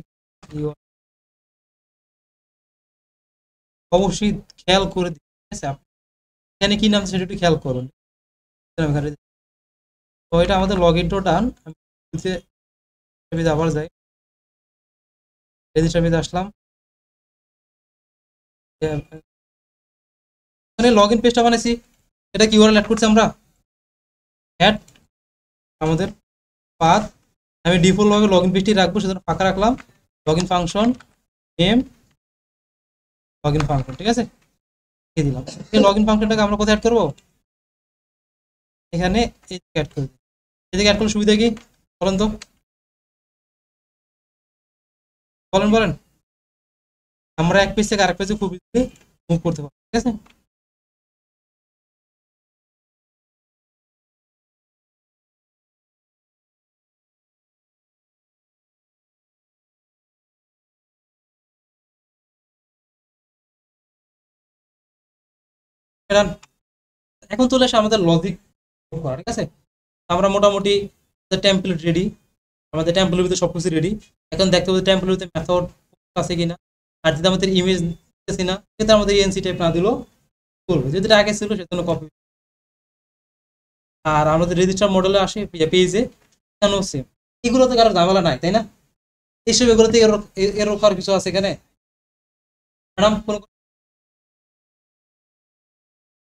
অবশ্যই খেয়াল করে দিন, ঠিক আছে? আপনি এখানে কি নাম সেটা একটু খেয়াল করুন। তো এটা আমাদের লগ ইন টো ডান, আমি আবার যাই, রেজিস্টার আসলাম, এখানে লগ ইন পেজটা বানাইছি, এটা কি ইউআরএল অ্যাড করছি আমরা, অ্যাড আমাদের পাথ, আমি ডিফল্ট ভাবে লগ ইন পেজটি রাখবো, সেজন্য ফাঁকা রাখলাম, log in function name log in function, ঠিক আছে দিয়ে দিলাম। এই লগ ইন ফাংশনটাকে আমরা কোথায় অ্যাড করবো, এখানে অ্যাড করে দিই। এদিকে অ্যাড করলে সুবিধা কি বলেন তো, বলেন বলেন, আমরা এক পেজ থেকে আরেক পেজে খুব ইজিলি মুভ করতে পারবো, ঠিক আছে? এখন চলে আসে আমাদের লজিক, ঠিক আছে? আমরা মোটামুটি টেমপ্লেট রেডি, আমাদের টেমপ্লেটের ভিতরে সবকিছু রেডি। এখন দেখতে হবে টেমপ্লেটের ভিতরে মেথড আছে কিনা, আর যদি আমাদের ইমেজ দিতেছি না সেটা আমাদের এনসি টাইপ না দিলেও করবে, যদি এটা আগে ছিল সেজন্য কপি। আর আমাদের রেজিস্টার মডেলে আসে পেজে, এখানেও সেম, এগুলো তো কারো ঝামেলা নাই, তাই না? এইসব এগুলোতে এর করার কিছু আছে এখানে ম্যাডাম?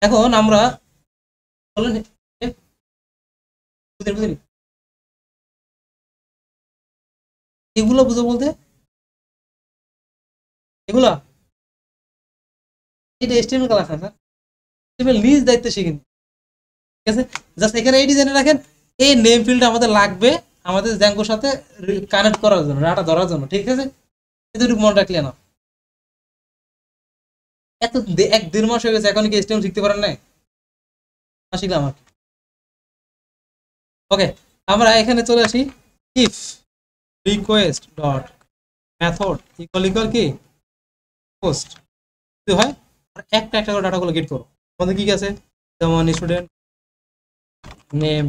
এখন আমরা বলেন এগুলো বুঝো বলতে, এগুলা এটা এসটিএমএল ক্লাস না স্যার, এসটিএমএল নিজ দায়িত্ব শিখিনি, ঠিক আছে? জাস্ট এখানে এই ডিজাইনে রাখেন, এই নেম ফিল্ডটা আমাদের লাগবে আমাদের জ্যাঙ্গোর সাথে কানেক্ট করার জন্য, ডাটা ধরার জন্য, ঠিক আছে? এতটুকু মনে রাখলে না, এত এক দেড় মাস হয়ে গেছে এখন কি এসটিএমএল শিখতে পারেন নাই? না শিখলাম আর, ওকে আমরা এখানে চলে আসি, if request dot method equal equal কি পোস্ট হয়, আর একটা একটা করে ডাটাগুলো গেট করো। আমাদের কি আছে, যেমন স্টুডেন্ট নেম,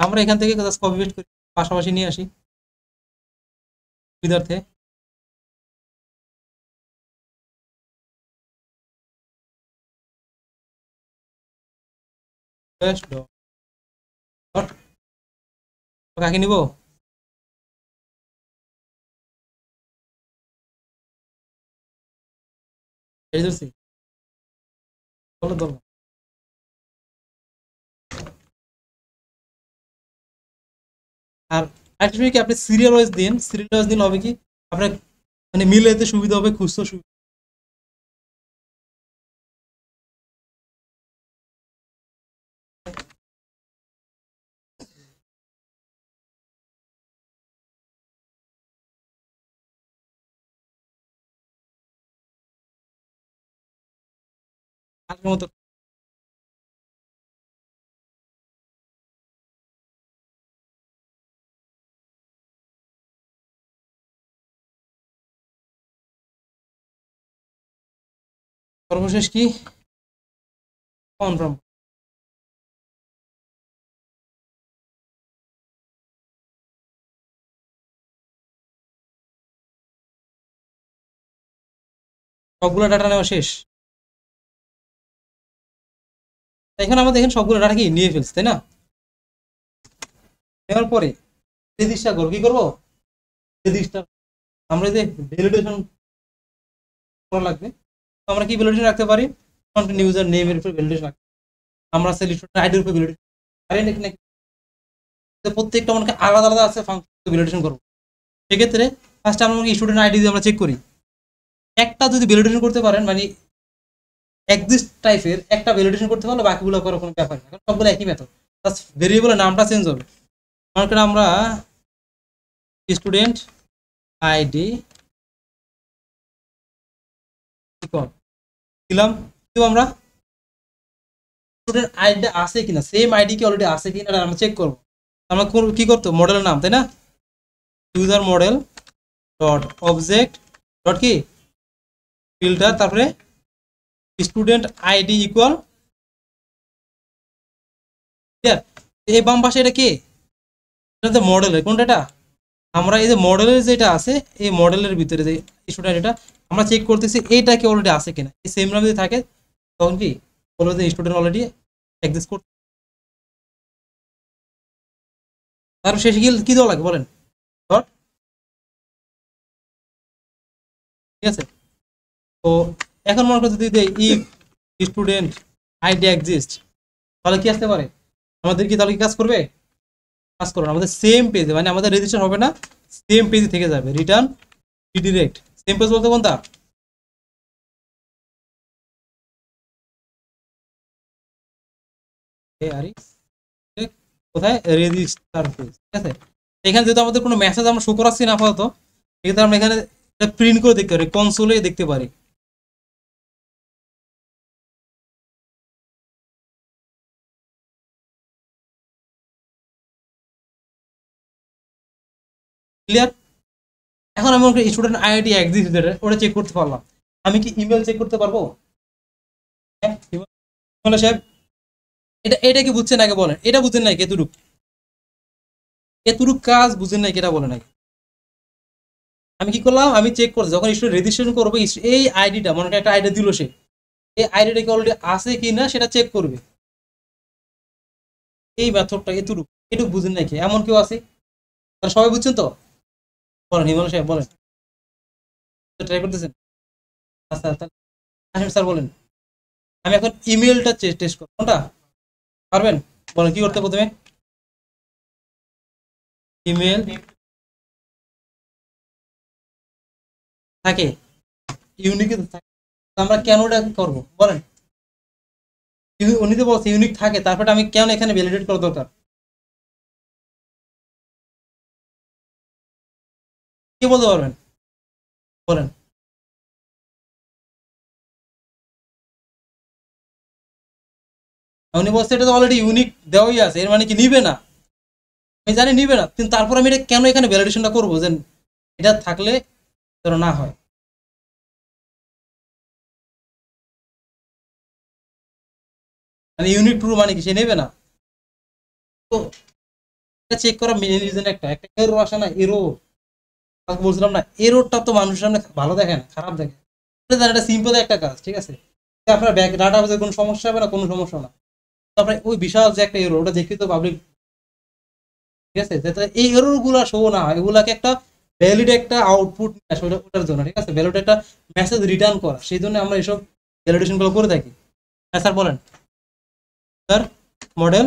আমরা এখান থেকে জাস্ট কপি পেস্ট করি, পাশাপাশি নিয়ে আসি সুবিধার্থে। কাকে নিব, এই ধরছি, বলো ধরো। আর একটা কি আপনি সিরিয়াল ওয়াইজ দিন, সিরিয়াল ওয়াইজ দিন হবে কি আপনার মানে মিলাইতে সুবিধা হবে, খুঁজতে সুবিধা। মতো সর্বশেষ কি কনফার্ম সবগুলো ডাটা নেওয়া শেষ। এখানে আমরা দেখেন সবগুলো ডাটা কি নিয়ে ফেলছি তাই না? নেওয়ার পরে রেজিস্টার করবো, কি করবো রেজিস্টার। আমরা যে ভ্যালিডেশন করা লাগবে, তো আমরা কি ভ্যালিডেশন রাখতে পারি, কন্টেন্ট ইউজার নেমের উপর ভ্যালিডেশন রাখতে, আমরা স্টুডেন্ট আইডির উপর ভ্যালিডেশন পারি নাকি নাকি প্রত্যেকটা মনে আলাদা আলাদা আছে ফাংশন ভ্যালিডেশন করবো। সেক্ষেত্রে ফার্স্ট আমরা স্টুডেন্ট আইডি দিয়ে আমরা চেক করি, একটা যদি ভ্যালিডেশন করতে পারেন মানে এক্সিস্ট টাইপের একটা ভ্যালিডেশন করতে পারলে বাকিগুলো করার কোনো ব্যাপার না, কারণ সবগুলো একই মেথড, জাস্ট ভেরিয়েবলের নামটা চেঞ্জ হবে। মনে করেন আমরা স্টুডেন্ট আইডি দিলাম, আমরা স্টুডেন্ট আইডি আছে কিনা, সেম আইডি কি অলরেডি আছে কিনা আমরা চেক করবো। আমরা কি করতো মডেলের নাম তাই না, user model dot object dot কি ফিল্টার, তারপরে স্টুডেন্ট আইডি ইকুয়াল, এই বাম পাশে এটা কি, এটা মডেলের কোনটা, এটা আমরা এই যে মডেলের যেটা আছে এই মডেলের ভিতরে যে স্টুডেন্ট এটা আমরা চেক করতেছি এইটা কি অলরেডি আছে কিনা, এই সেম নাম যদি থাকে তখন কি বলবো যে স্টুডেন্ট অলরেডি এক্সিস্ট করতে। তার শেষে কি দেওয়া লাগে বলেন, ডট, ঠিক আছে। তো এখন মনে করো যদি ইফ স্টুডেন্ট আইডি এক্সিস্ট, তাহলে কি আসতে পারে, আমাদের কি তাহলে কি কাজ করবে, কাজ করবে আমাদের সেম পেজে, মানে আমাদের রেজিস্টার হবে না, সেম পেজে থেকে যাবে, রিটার্ন রিডিরেক্ট। সেম পেজ বলতে কোনটা, কোথায় রেজিস্টার পেজ, ঠিক আছে। এখানে যেহেতু আমাদের কোনো মেসেজ আমরা শো করাচ্ছি না আপাতত, এক্ষেত্রে আমরা এখানে প্রিন্ট করে দেখতে পারি, কনসোলে দেখতে পারি। ক্লিয়ার? এখন আমি স্টুডেন্ট আইডি এক্সিস্ট ওটা চেক করতে পারলাম, আমি কি ইমেল চেক করতে পারবো, হ্যাঁ ইমেল সাহেব এটা এটা কি বুঝছেন আগে বলেন, এটা বুঝছেন নাই এতটুক এতটুক কাজ বুঝেন নাই এটা বলেন আগে। আমি কি করলাম, আমি চেক করছি যখন স্টুডেন্ট রেজিস্ট্রেশন করবো এই আইডিটা মনে একটা আইডি দিল সে, এই আইডিটা কি অলরেডি আছে কি না সেটা চেক করবে, এই মেথডটা এতটুক এটুক বুঝেন নাকি, এমন কেউ আছে, সবাই বুঝছেন তো বলেন, হিমালয় সাহেব বলেন, ট্রাই করতেছেন, আচ্ছা আচ্ছা আসেন স্যার বলেন। আমি এখন ইমেলটা টেস্ট করব, কোনটা পারবেন বলেন, কি করতে প্রথমে ইমেল থাকে ইউনিকে থাকে, আমরা কেন এটা করবো বলেন, উনি তো বলছে ইউনিক থাকে, তারপরে আমি কেন এখানে ভ্যালিডেট করা দরকার, কি বলতে পারবেন বলেন। উনি বলছে এটা তো অলরেডি ইউনিক দেওয়াই আছে, এর মানে কি নিবে না, আমি জানি নিবে না, কিন্তু তারপর আমি এটা কেন এখানে ভ্যালিডেশনটা করবো যে এটা থাকলে যেন না হয়, মানে ইউনিক ট্রু মানে কি সে নেবে না। তো এটা চেক করা মেন রিজন একটা একটা এরর আসে না, এরর বলছিলাম না, এররটা তো মানুষের সামনে ভালো দেখে না, খারাপ দেখে, এটা সিম্পল একটা কাজ, ঠিক আছে, আপনার ব্যাক ডাটা বেজে কোনো সমস্যা হবে না, কোনো সমস্যা না, তারপরে ওই বিশাল যে একটা এরর ওটা দেখি তো পাবলিক, ঠিক আছে, যাতে এই এরর গুলা শো না হয়, এগুলাকে একটা ভ্যালিড একটা আউটপুট ওটার জন্য, ঠিক আছে, ভ্যালিড একটা মেসেজ রিটার্ন করা, সেই জন্য আমরা এইসব ভ্যালিডেশন গুলো করে থাকি। হ্যাঁ স্যার বলেন, sir model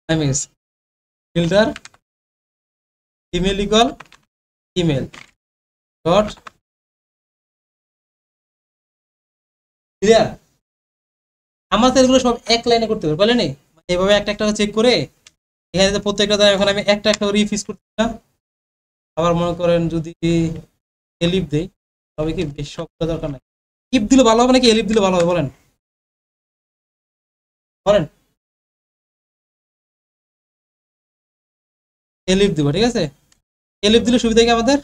image filter email equal email dot, clear? আমার তো এগুলো সব এক লাইনে করতে পারবো বলেন, এইভাবে একটা একটা চেক করে এখানে প্রত্যেকটা এখন আমি একটা একটা রিফিস করতে না, আবার মনে করেন যদি এলিপ দেই, তবে কি বেশ সবটা দরকার নাই। ইফ দিলে ভালো হবে নাকি এলিপ দিলে ভালো হবে বলেন, বলেন। এলিপ দিব, ঠিক আছে। এলিপ দিলে সুবিধা কি আমাদের,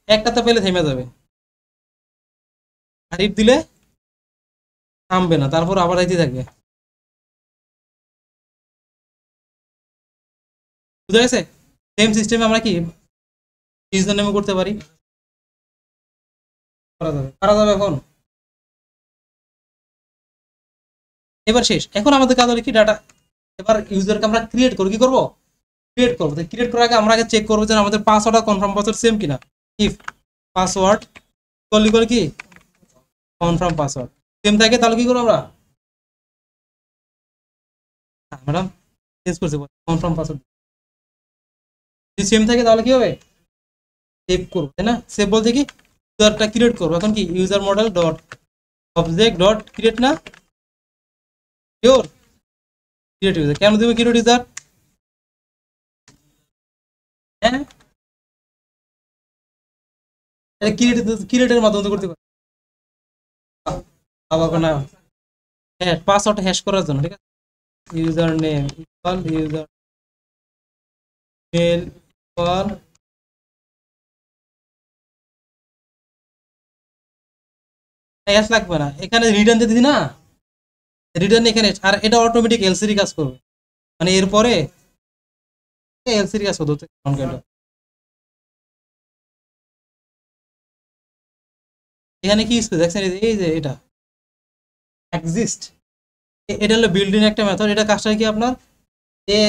একটা তো পেলে থেমে যাবে, আর ইফ দিলে থামবে না, তারপর আবার আইতে থাকবে। বুঝা গেছে? সেম সিস্টেমে আমরা কি ইউজার নেমে করতে পারি, করা যাবে, করা যাবে এখন। এবার শেষ, এখন আমাদের কাজ হলো কি ডাটা, এবার ইউজারকে আমরা ক্রিয়েট করবো, কি করবো, ক্রিয়েট করবো। ক্রিয়েট করার আগে আমরা আগে চেক করবো যে আমাদের পাসওয়ার্ড আর কনফার্ম পাসওয়ার্ড সেম কিনা। ইফ পাসওয়ার্ড করলি করে কি কনফার্ম পাসওয়ার্ড সেম থাকে, তাহলে কি করবো আমরা, ম্যাডাম চেঞ্জ করছি, কনফার্ম পাসওয়ার্ড যদি সেম থাকে তাহলে কি হবে, সেভ করবো, তাই না। সেভ বলতে কি ইউজারটা ক্রিয়েট করবো, এখন কি user model dot object dot create না, শিওর, ক্রিয়েট ইউজার। কেন দেবো ক্রিয়েট ইউজার, হ্যাঁ ক্রিয়েটের মাধ্যমে তো করতে পারি, আবার না, হ্যাঁ পাসওয়ার্ড হ্যাশ করার জন্য, ঠিক আছে। User name equal user mail equal, hash লাগবে না, এখানে রিটার্ন দিয়ে দিছি না, রিটার্ন এখানে, আর এটা অটোমেটিক এলসিডি কাজ করবে, মানে এরপরে এলসিডি কাজ করতে এখানে কি দেখছেন, এই যে এটা এক্সিস্ট, এটা হলো বিল্ডিং একটা মেথড, এটা কাজটা কি আপনার এ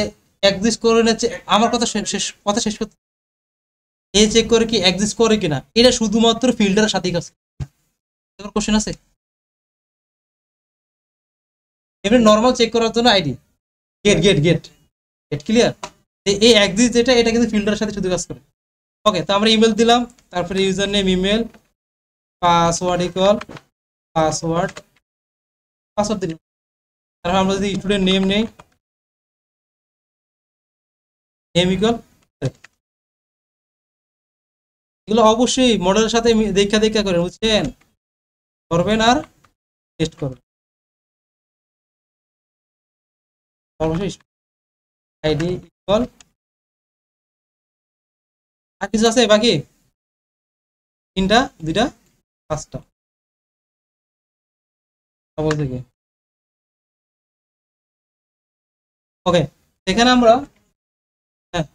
এক্সিস্ট করে নিচ্ছে। আমার কথা শেষ, কথা শেষ করতে, এ চেক করে কি এক্সিস্ট করে কিনা, এটা শুধুমাত্র ফিল্টারের সাথেই কাজ। এবার কোশ্চেন আছে, এমনি নর্মাল চেক করার জন্য ID get get get get clear, এই এক্সিস্ট যেটা, এটা কিন্তু ফিল্টারের সাথে শুধু কাজ করে। ওকে, তো আমরা ইমেল দিলাম, তারপরে user name email, password equal password, password দিলাম। তারপর আমরা যদি স্টুডেন্ট নেম নেই, নেম ইকুয়াল, এগুলো অবশ্যই মডেলের সাথে দেখা দেখা করে বুঝছেন, করবেন আর টেস্ট করবেন অবশ্যই। আইডি ইকুয়াল, আর কিছু আছে বাকি, তিনটা, দুইটা, পাঁচটা, বলতে কি, ওকে। এখানে আমরা, হ্যাঁ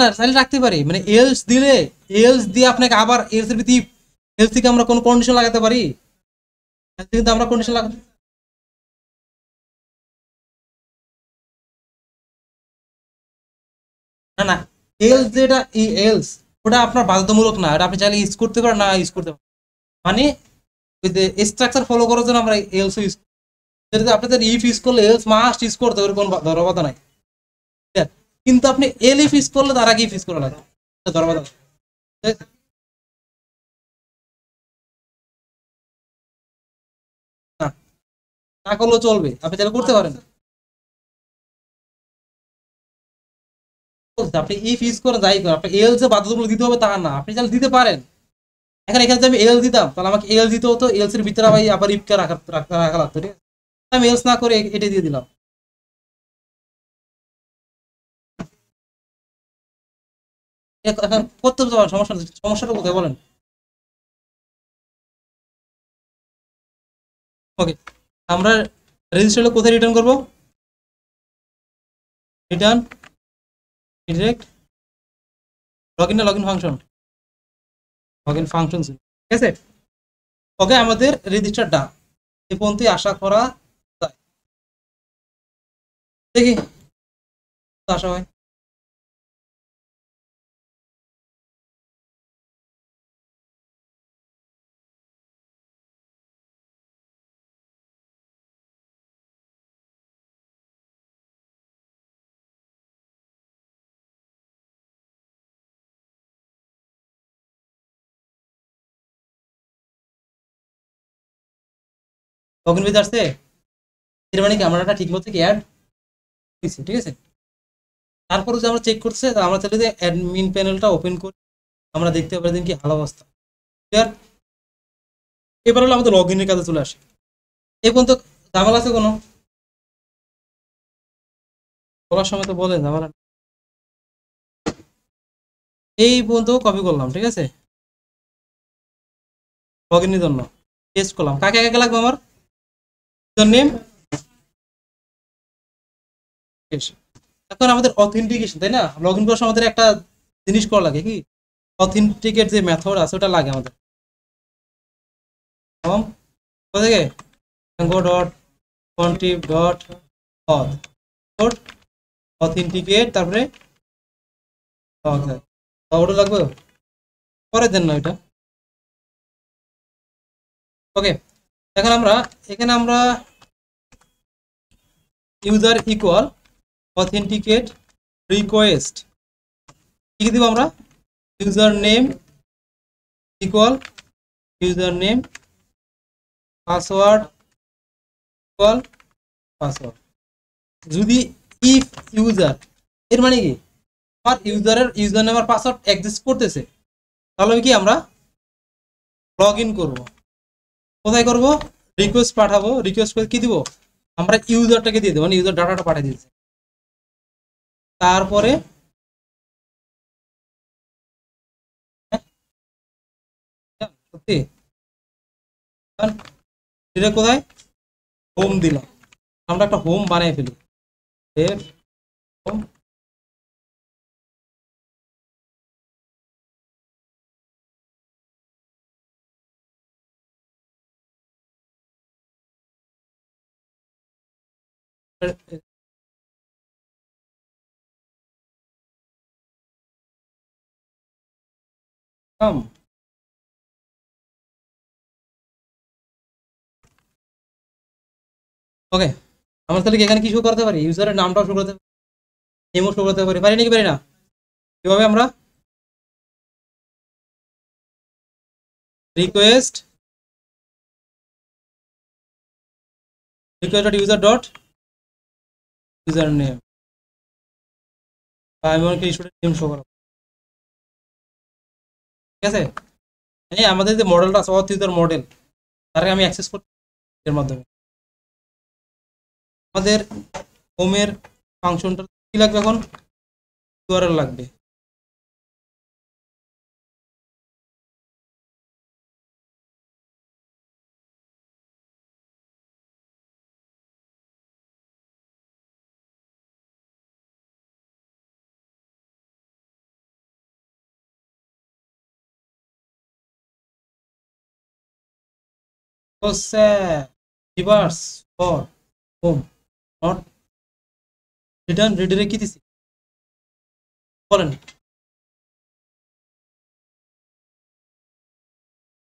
না চাইলে রাখতে পারি, মানে এলস দিলে, এলস দিয়ে আপনাকে আবার এলস এর ভিতরে এলস থেকে আমরা কোন কন্ডিশন লাগাতে পারি, এলস কিন্তু আমরা কন্ডিশন লাগাতে, না না, এলস যেটা এলস, ওটা আপনার বাধ্যতামূলক না, এটা আপনি চাইলে ইউজ করতে পারেন, না ইউজ করতে পারেন, মানে ওই যে স্ট্রাকচার ফলো করার জন্য আমরা এলস ইউজ, আপনাদের ইফ ইউজ করলে এলস মাস্ট ইউজ করতে হবে, কোনো ধরবাধা নাই, ঠিক আছে? কিন্তু আপনি এল ইফ ইউজ করলে তার আগে ইফ ইউজ করা লাগে, ধরবাধা নাই, ঠিক আছে? না, না করলেও চলবে, আপনি চাইলে করতে পারেন। আপনি ইফ ইউজ করে যাই করেন, আপনি এল যে বাধ্যতামূলক দিতে হবে তা না, আপনি চাইলে দিতে পারেন। এখানে এখানে যদি আমি এল দিতাম তাহলে আমাকে এল দিতে হতো, এলস এর ভিতরে আবার ইফকে রাখা লাগতো, ঠিক আছে। আমি এলস না করে এটা দিয়ে দিলাম, এখন করতে তো পারেন, সমস্যা নেই। সমস্যাটা কোথায় বলেন, ওকে। আমরা রেজিস্টার কোথায় রিটার্ন করবো, রিটার্ন ডিরেক্ট লগ ইন, না log in function, log in function, ঠিক আছে। ওকে, আমাদের রেজিস্টার ডান, এই পর্যন্ত আশা করা যায়, দেখি আশা হয়। লগ ইন পেজ আসছে, এর মানে কি আমরা এটা ঠিক মতো কি অ্যাড দিচ্ছি, ঠিক আছে। তারপরে যে আমরা চেক করছে, আমরা চাইলে যে অ্যাডমিন প্যানেলটা ওপেন করি, আমরা দেখতে পারি কি ভালো অবস্থা। ক্লিয়ার? এবার হলো আমাদের লগ ইনের কাজে চলে আসে। এই পর্যন্ত ঝামেলা আছে কোনো? বলার সময় তো বলেন ঝামেলা। এই পর্যন্ত কপি করলাম, ঠিক আছে, লগ ইনের জন্য টেস্ট করলাম। কাকে কাকে লাগবে আমার? নেম। এখন আমাদের অথেন্টিকেশন, তাই না? লগ ইন করার সময় আমাদের একটা জিনিস করা লাগে কি, অথেন্টিকেট যে মেথড আছে ওটা লাগে আমাদের। কোথা থেকে? go dot contrib dot auth authenticate, তারপরে ওটা লাগবে, পরে দেন না ওইটা। ওকে, এখন আমরা এখানে আমরা ইউজার ইকুয়াল অথেন্টিকেট রিকোয়েস্ট কি দিব আমরা? User name equal user name, password equal password. যদি ইফ ইউজার, এর মানে কি আমার ইউজারের ইউজার নেম আর পাসওয়ার্ড এক্সিস্ট করতেছে, তাহলে কি আমরা লগ ইন করবো। কোথায় করব? রিকোয়েস্ট পাঠাবো, রিকোয়েস্ট করে কি দিব আমরা? ইউজারটাকে দিয়ে দেবো, মানে ইউজার ডাটাটা পাঠিয়ে দিয়েছে। তারপরে সত্যি এটা কোথায় হোম দিলাম, আমরা একটা হোম বানিয়ে ফেলি। এর হোম ওকে, আমরা তাহলে কি এখানে কি শো করতে পারি? ইউজারের নামটাও শো করতে পারি, নেমও শো করতে পারি, পারি নাকি পারি না? কিভাবে আমরা request request dot user dot user name, আমি আমাকে স্টুডেন্ট নেম শো করাবো, ঠিক আছে। এই আমাদের যে মডেলটা আছে অথ ইউজার মডেল, তারকে আমি অ্যাক্সেস করতে এর মাধ্যমে। আমাদের হোমের ফাংশনটা কি লাগবে এখন? ইউআরএল লাগবে। Reverse for home not return redirect কি দিছি বলেন?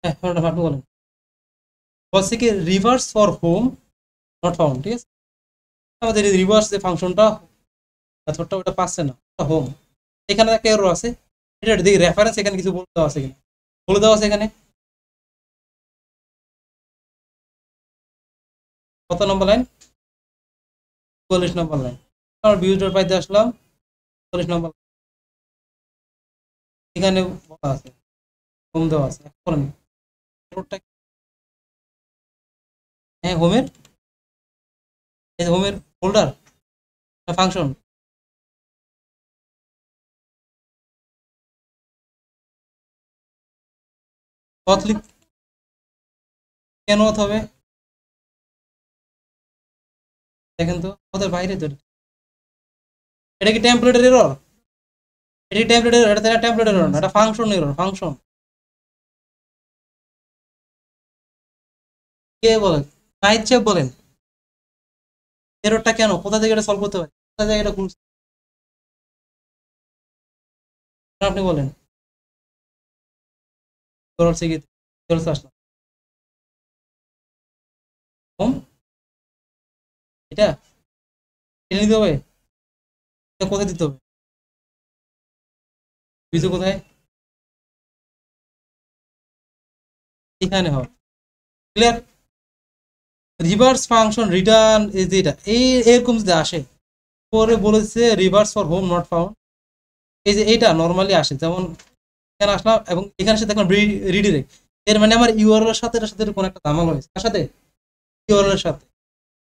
হ্যাঁ আপনি বলেন। বলছে কি reverse for home not found, ঠিক আছে। আমাদের এই রিভার্স যে ফাংশনটা মেথডটা ওটা পাচ্ছে না, ওটা হোম। এখানে একটা এরর আছে, এটা দেখি রেফারেন্স এখানে কিছু বলে দেওয়া আছে কিনা, বলে দেওয়া আছে এখানে কত নম্বর লাইন? 44 নম্বর লাইন। আমার ভিউজ ডট পাইতে আসলাম 44 নম্বর, এখানে বলা আছে হোম দেওয়া আছে। এখন এররটা হ্যাঁ হোমের, এই হোমের ফোল্ডার ফাংশন পথ লিখ কেন অথ হবে দেখেন তো, ওদের বাইরে তো এটা কি টেমপ্লেটের এরর? এটা কি টেমপ্লেট এরর? এটা টেমপ্লেট এরর না, এটা ফাংশন এরর, ফাংশন। কে বলেন না ইচ্ছে বলেন এররটা কেন, কোথা থেকে এটা সলভ করতে পারে, কোথা থেকে এটা খুলছে আপনি বলেন। চলছে কি চলছে আসলাম হোম, এটা এটা নিতে হবে, এটা কোথায় দিতে হবে? বুঝতে কোথায়? এখানে হবে। ক্লিয়ার? রিভার্স ফাংশন রিটার্ন এই যে এটা এরকম যদি আসে, পরে বলেছে reverse for home not found, এই যে এইটা নর্মালি আসে, যেমন এখানে আসলাম এবং এখানে সাথে দেখলাম রিডিরেক্ট, এর মানে আমার ইউআরএল এর সাথে এটার সাথে কোনো একটা দামাল হয়েছে, তার সাথে ইউআরএল এর সাথে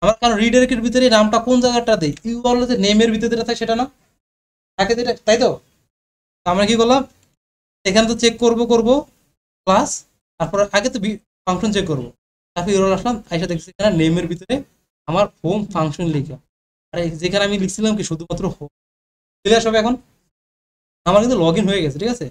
আমার, কারণ রিডাইরেক্টের ভিতরে নামটা কোন জায়গাটা দেয়, ইউআরএল যে নেমের ভিতরে যেটা থাকে সেটা না থাকে, যেটা তাই তো। আমরা কি করলাম, এখানে তো চেক করব ক্লাস, তারপর আগে তো ফাংশন চেক করবো, তারপর ইউআরএল আসলাম, আইসা দেখছি এখানে নেমের ভিতরে আমার হোম ফাংশন লিখা, আর যেখানে আমি লিখছিলাম কি শুধুমাত্র হোম। ক্লিয়ার সব এখন? আমার কিন্তু লগ ইন হয়ে গেছে, ঠিক আছে।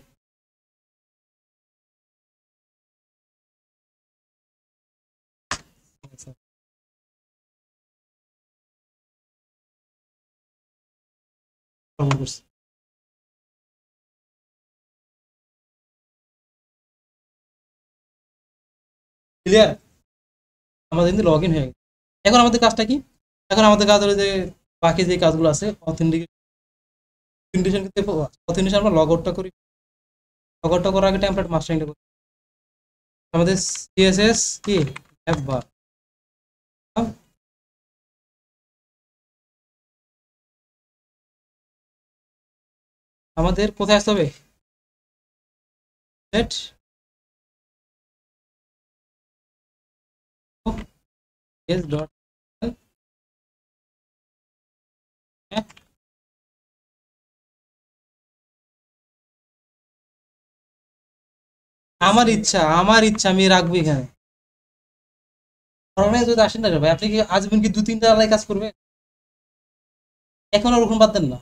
ক্লিয়ার, আমাদের কিন্তু লগ ইন হয়ে গেছে। এখন আমাদের কাজটা কি, এখন আমাদের কাজ হলো যে বাকি যে কাজগুলো আছে অথেন্টিকেশন, অথেন্টিকেশন আমরা লগ আউটটা করি, লগ আউটটা করার আগে টেমপ্লেট মাস্টারিংটা করি। আমাদের সিএসএস কি অ্যাপ বার, আমাদের কোথায় আসতে হবে, সেট এস ডট, আমার ইচ্ছা আমি রাখবো এখানে, কারণ যদি আসেন না রে ভাই, আপনি কি আজীবন কি 2-3টা আলাই কাজ করবে, এখন আর ওরকম বাদ দেন না।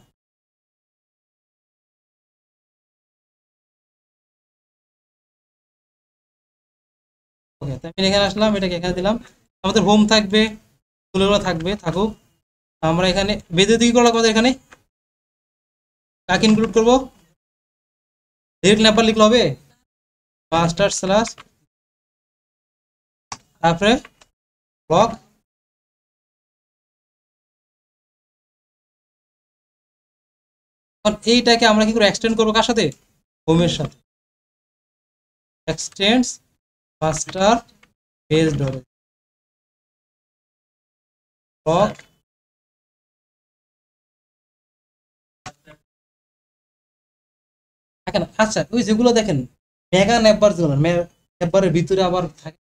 ওকে, তাই আমি এখানে আসলাম, এটাকে এখানে দিলাম, আমাদের হোম থাকবে, তুলেগুলো থাকবে, থাকুক। আমরা এখানে বেঁধে দিকে করা আমাদের এখানে কাকে ইনক্লুড করবো, ডিরেক্ট ন্যাপার লিখলে হবে, মাস্টার স্ল্যাশ তারপরে ব্লক, এইটাকে আমরা কি করে এক্সটেন্ড করবো কার সাথে, হোমের সাথে, extends master base dot block. দেখেন আচ্ছা, ওই যেগুলো দেখেন মেগা ন্যাপার, যেগুলো ন্যাপারের ভিতরে আবার থাকে,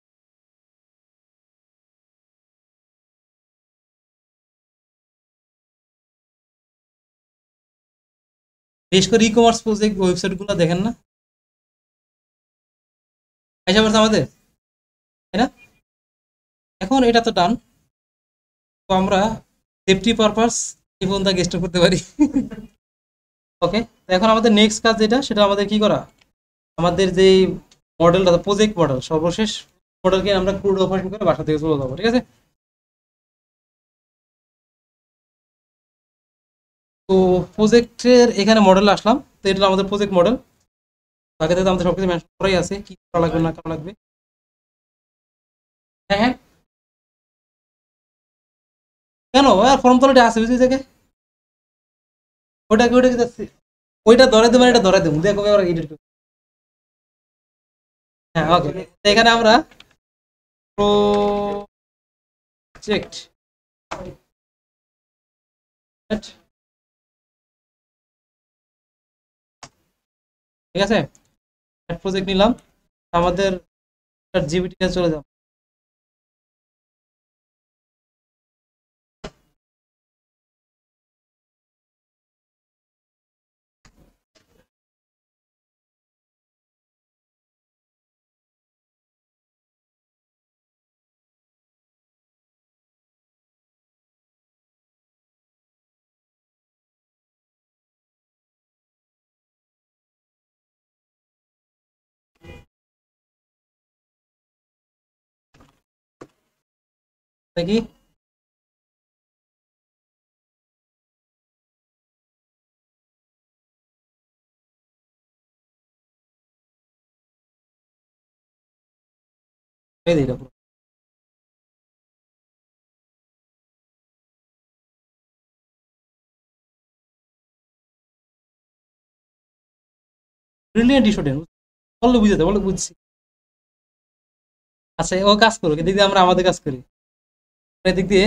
বিশেষ করে ই কমার্স প্রজেক্ট ওয়েবসাইট গুলো দেখেন না, আইসা পড়ছে আমাদের, তাই না। এখন এটা তো ডান, তো আমরা সেফটি পারপাস এই পর্যন্ত গেস্ট করতে পারি। ওকে, তো এখন আমাদের নেক্সট কাজ যেটা, সেটা আমাদের কি করা, আমাদের যে মডেলটা প্রজেক্ট মডেল, সর্বশেষ মডেলকে আমরা ক্রুড অপারেশন করে বাসা থেকে চলে যাবো, ঠিক আছে। তো প্রজেক্টের এখানে মডেল আসলাম, তো এটা হলো আমাদের প্রজেক্ট মডেল, আগে থেকে আমাদের সবকিছু মেনশন করাই আছে, কি করা লাগবে না করা লাগবে। হ্যাঁ হ্যাঁ, কেন আর ফর্ম তো আছে বুঝলি থেকে, ওইটা যাচ্ছে, ওইটা ধরে দেবেন, এটা ধরে দেবো, দেখো এবার এডিট করবো। হ্যাঁ ওকে, এখানে আমরা প্রজেক্ট, ঠিক আছে, প্রজেক্ট নিলাম, আমাদের জিবিটি চলে যাও। দেখি, এই দিই পুরো ব্রিলিয়েন্ট স্টুডেন্ট, বললে বুঝাতে বলে বুঝছি। আচ্ছা ও কাজ করুক, দিদি আমরা আমাদের কাজ করি। এদিক দিয়ে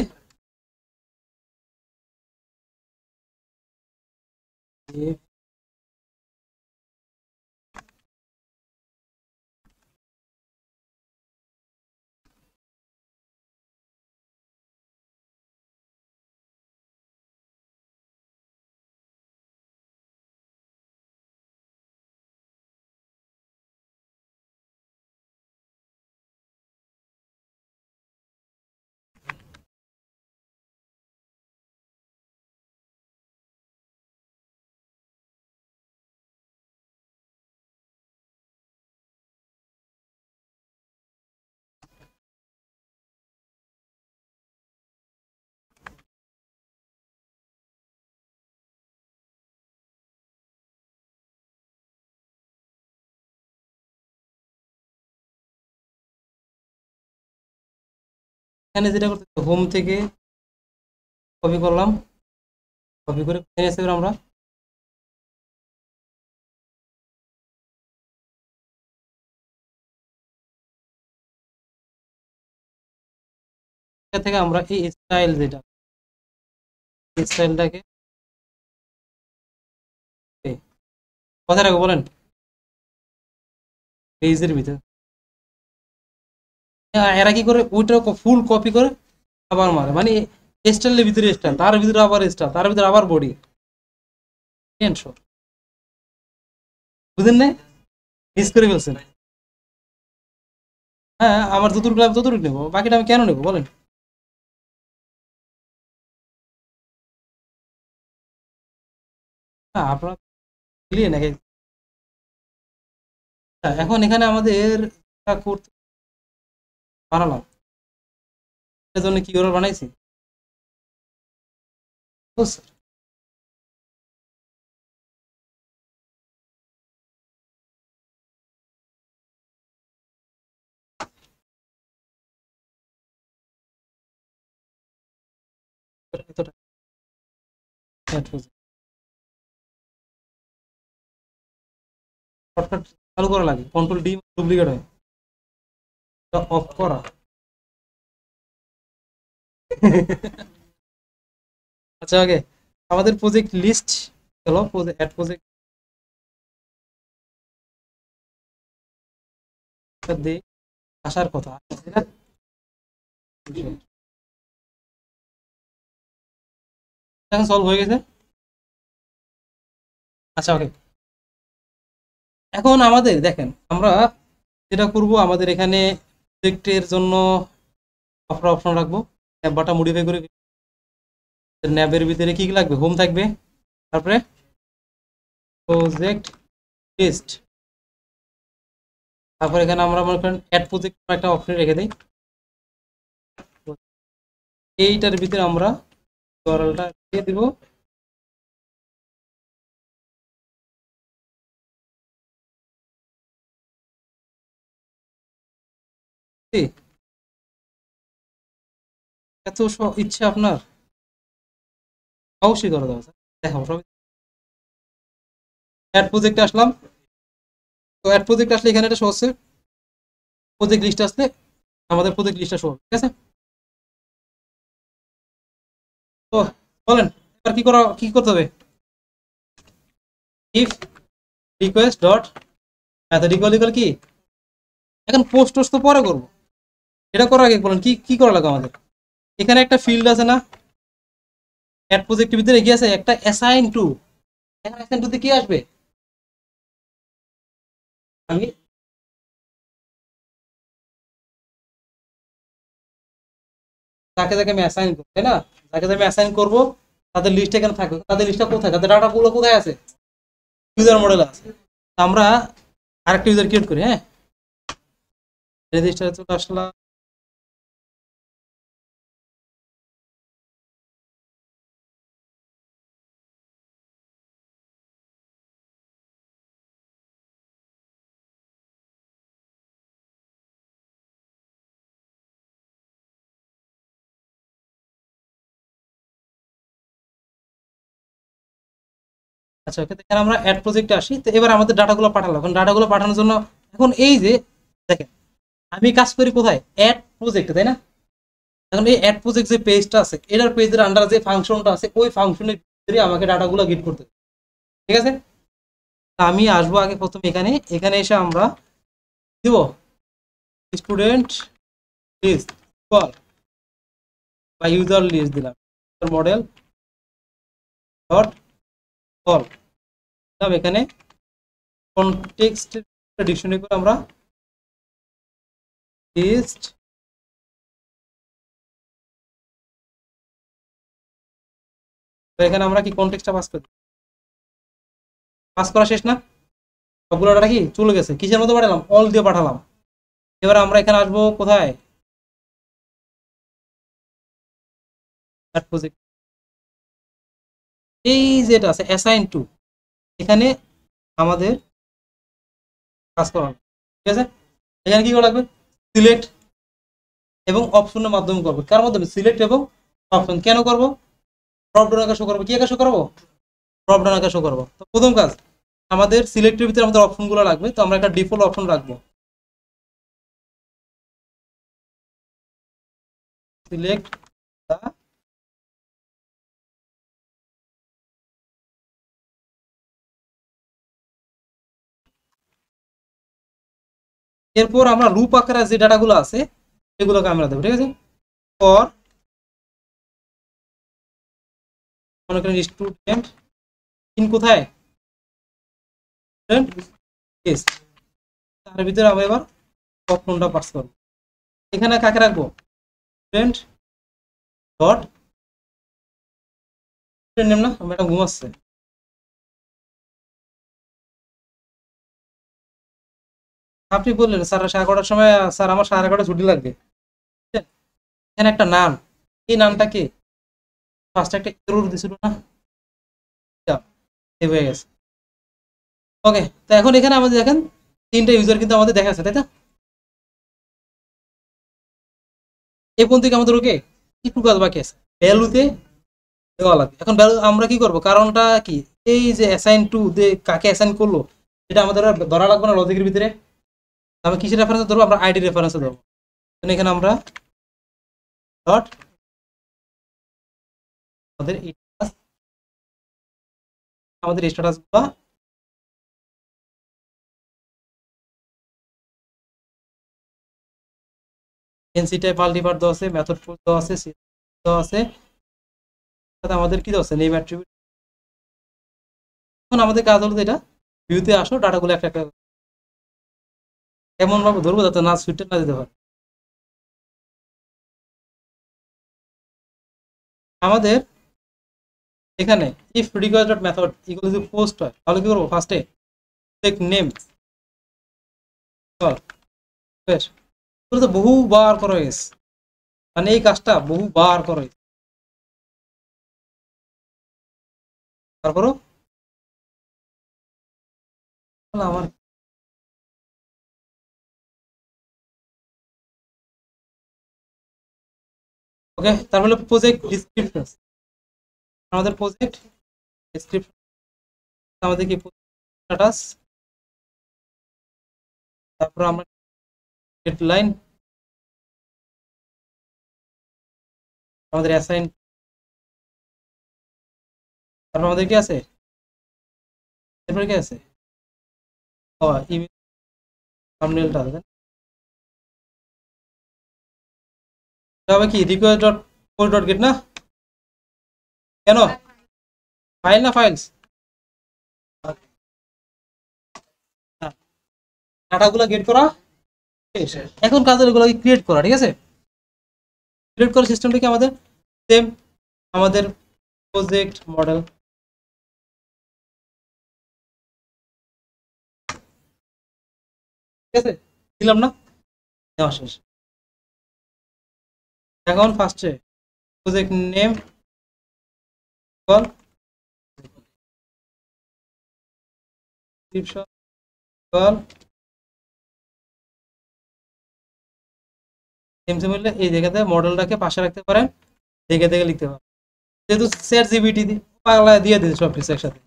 এখানে যেটা করতে হোম থেকে কপি করলাম, কপি করে কোথায় নিয়ে আসতে পারি আমরা, এখান থেকে আমরা এই স্টাইল যেটা স্টাইলটাকে কোথায় রাখবো বলেন, পেজের ভিতরে। এরা কি করে ওইটা ফুল কপি করে আবার মারে, মানে স্টাইলের ভিতরে স্টাইল, তার ভিতরে আবার স্টাইল, তার ভিতরে আবার বডি, বুঝেন না, মিস করে ফেলছেন। হ্যাঁ, আমার যতটুকু লাগবে ততটুকু নেবো, বাকিটা আমি কেন নেবো বলেন। হ্যাঁ, আপনারা মিলিয়ে নাকি। এখন এখানে আমাদের করতে বানালাম, এর জন্য কি করে বানাইছি বুঝছো? এতটা শর্টকাট চালু করা লাগে, কন্ট্রোল ডি ডুপ্লিকেট হয়, অফ করা। আচ্ছা, ওকে, আমাদের প্রজেক্ট লিস্ট হলো অ্যাড প্রজেক্ট দিয়ে আসার কথা, এখন সলভ হয়ে গেছে। আচ্ছা, ওকে, এখন আমাদের দেখেন আমরা যেটা করব, আমাদের এখানে প্রজেক্টের জন্য অপশন রাখবো, বাটা মডিফাই করে ন্যাবের ভিতরে কি কি লাগবে, হোম থাকবে, তারপরে প্রজেক্ট লিস্ট, তারপর এখানে আমরা মনে করেন অ্যাড প্রজেক্ট একটা অপশন রেখে দিই, এইটার ভিতরে আমরা ইউআরএলটা দিয়ে দিব, এত ইচ্ছে আপনার, অবশ্যই করা যাবে স্যার, দেখাবো সব। অ্যাড প্রজেক্টে আসলাম, তো অ্যাড প্রজেক্ট আসলে এখানে এটা শো হচ্ছে, প্রজেক্ট লিস্ট আসলে আমাদের প্রজেক্ট লিস্টটা শো হবে, ঠিক আছে। তো বলেন এবার কি করতে হবে, ইফ রিকোয়েস্ট ডট, এত রিকল ইকল কি, এখন পোস্ট টোস্ট তো পরে করবো, এটা করার আগে বলেন কি কি করা লাগবে আমাদের, এখানে একটা ফিল্ড আছে না অ্যাড প্রজেক্টের ভিতরে, কি আছে একটা অ্যাসাইন টু, এখানে অ্যাসাইন টুতে কি আসবে, আমি যাকে যাকে আমি অ্যাসাইন করবো, তাই না, যাকে যাকে আমি অ্যাসাইন করবো তাদের লিস্ট এখানে থাকবে, তাদের লিস্টটা কোথায়, তাদের ডাটাগুলো কোথায় আছে, ইউজার মডেল আছে। আমরা আরেকটা ইউজার ক্রিয়েট করি, হ্যাঁ, রেজিস্টারে চলে আসলাম, আচ্ছা, ওকে, এখানে আমরা অ্যাড প্রজেক্টে আসি, তো এবার আমাদের ডাটাগুলো পাঠালাম, এখন ডাটাগুলো পাঠানোর জন্য এখন এই যে দেখেন আমি কাজ করি কোথায়, অ্যাড প্রজেক্টে, তাই না, এখন এই অ্যাড প্রজেক্ট যে পেজটা আছে, এটার পেজের আন্ডার যে ফাংশনটা আছে, ওই ফাংশনের ভিতরে আমাকে ডাটাগুলো গেট করতে হবে। ঠিক আছে, আমি আসবো আগে প্রথমে এখানে, এখানে এসে আমরা দিব স্টুডেন্ট লিস্ট কল বা ইউজার লিস্ট দিলাম, মডেল ডট কল দিলাম। এখানে কনটেক্সট ডিকশনারি করে আমরা লিস্ট, এখানে আমরা কি কনটেক্সটটা পাস করি, পাস করা শেষ না, সবগুলো ডাটা কি চলে গেছে, কিসের মধ্যে পাঠালাম, অল দিয়ে পাঠালাম। এবার আমরা এখানে আসবো কোথায়, প্রজেক্ট, এই যেটা আছে অ্যাসাইন টু, এখানে আমাদের কাজ করা হবে। ঠিক আছে, এখানে কি করা লাগবে, সিলেক্ট এবং অপশনের মাধ্যমে করবো, কার মাধ্যমে, সিলেক্ট এবং অপশন। কেন করবো, ড্রপ ডাউন আকার শো করবো, কি আকার শো করবো, ড্রপ ডাউন আকার শো করবো। তো প্রথম কাজ, আমাদের সিলেক্টের ভিতরে আমাদের অপশনগুলো লাগবে, তো আমরা একটা ডিফল্ট অপশন রাখবো, সিলেক্ট দা, এরপর আমরা লুপ আকারে যে ডাটাগুলো আছে এগুলোকে আমরা দেবো। ঠিক আছে, ফর মনে করেন স্টুডেন্ট ইন কোথায়, স্টুডেন্ট লিস্ট, তার ভিতরে আমরা এবার অপশনটা পাস করবো। এখানে কাকে রাখবো, স্টুডেন্ট ডট স্টুডেন্ট নেম, না ম্যাডাম ঘুমাচ্ছে, আপনি বললেন স্যার 11:30 সময়, স্যার আমার 11:30 ছুটি লাগবে। এখানে একটা নাম, এই নামটা কি, ফার্স্টে একটা এরর দিছিল না, সেভ হয়ে গেছে। ওকে, তো এখন এখানে আমাদের দেখেন তিনটা ইউজার কিন্তু আমাদের দেখা যাচ্ছে, তাই না, এই পর্যন্ত থেকে আমাদের ওকে একটু কাজ বাকি আছে, ভ্যালুতে দেওয়া লাগবে। এখন ভ্যালু আমরা কি করব, কারণটা কি, এই যে অ্যাসাইন টু যে কাকে অ্যাসাইন করলো এটা আমাদের আর ধরা লাগবে না লজিকের ভিতরে, আমরা কিসের রেফারেন্সে ধরবো, আমরা আইডি রেফারেন্সে ধরবো। এখানে আমরা ডট আমাদের আমাদের স্ট্যাটাস গুলো এনসি টাইপ মাল্টিপার দেওয়া আছে, মেথড ফুল দেওয়া আছে, দেওয়া আছে, সাথে আমাদের কি দেওয়া আছে, নেম অ্যাট্রিবিউট। এখন আমাদের কাজ হলো এটা, ভিউতে আসো, ডাটাগুলো একটা একটা এমন ভাবে ধরবো যাতে না সুইটে না দিতে পারে। আমাদের এখানে ইফ রিকোয়ার্ড ডট মেথড এগুলো যদি পোস্ট হয় তাহলে কি করবো, ফার্স্টে চেক নেম চল, বেশ, এগুলো তো বহুবার করা হয়েছে, মানে এই কাজটা বহুবার করা হয়েছে, তারপরও আমার ওকে। তারপরে প্রজেক্ট ডিসক্রিপশন, আমাদের প্রজেক্ট ডিসক্রিপশন, আমাদের কি স্ট্যাটাস, তারপর আমরা ডেডলাইন, আমাদের অ্যাসাইন, তারপর আমাদের কি আছে, এরপরে কি আছে, ও ইমেল থাম্বনেলটা আছে, তবে কি request dot post dot gate না, কেন ফাইল না ফাইলস, ডাটাগুলো গেট করা শেষ। এখন কাজ হলো এগুলোকে ক্রিয়েট করা। ঠিক আছে, ক্রিয়েট করার সিস্টেমটা কি আমাদের সেম, আমাদের প্রজেক্ট মডেল, ঠিক আছে, দিলাম না, নেওয়া শেষ। এখন ফার্স্টে project name call, description call, same মিললে এই জায়গাতে মডেলটাকে পাশে রাখতে পারেন, দেখে দেখে লিখতে পারেন, যেহেতু চ্যাট জিপিটি পাগলা দিয়ে দিতে সব কিছু একসাথে।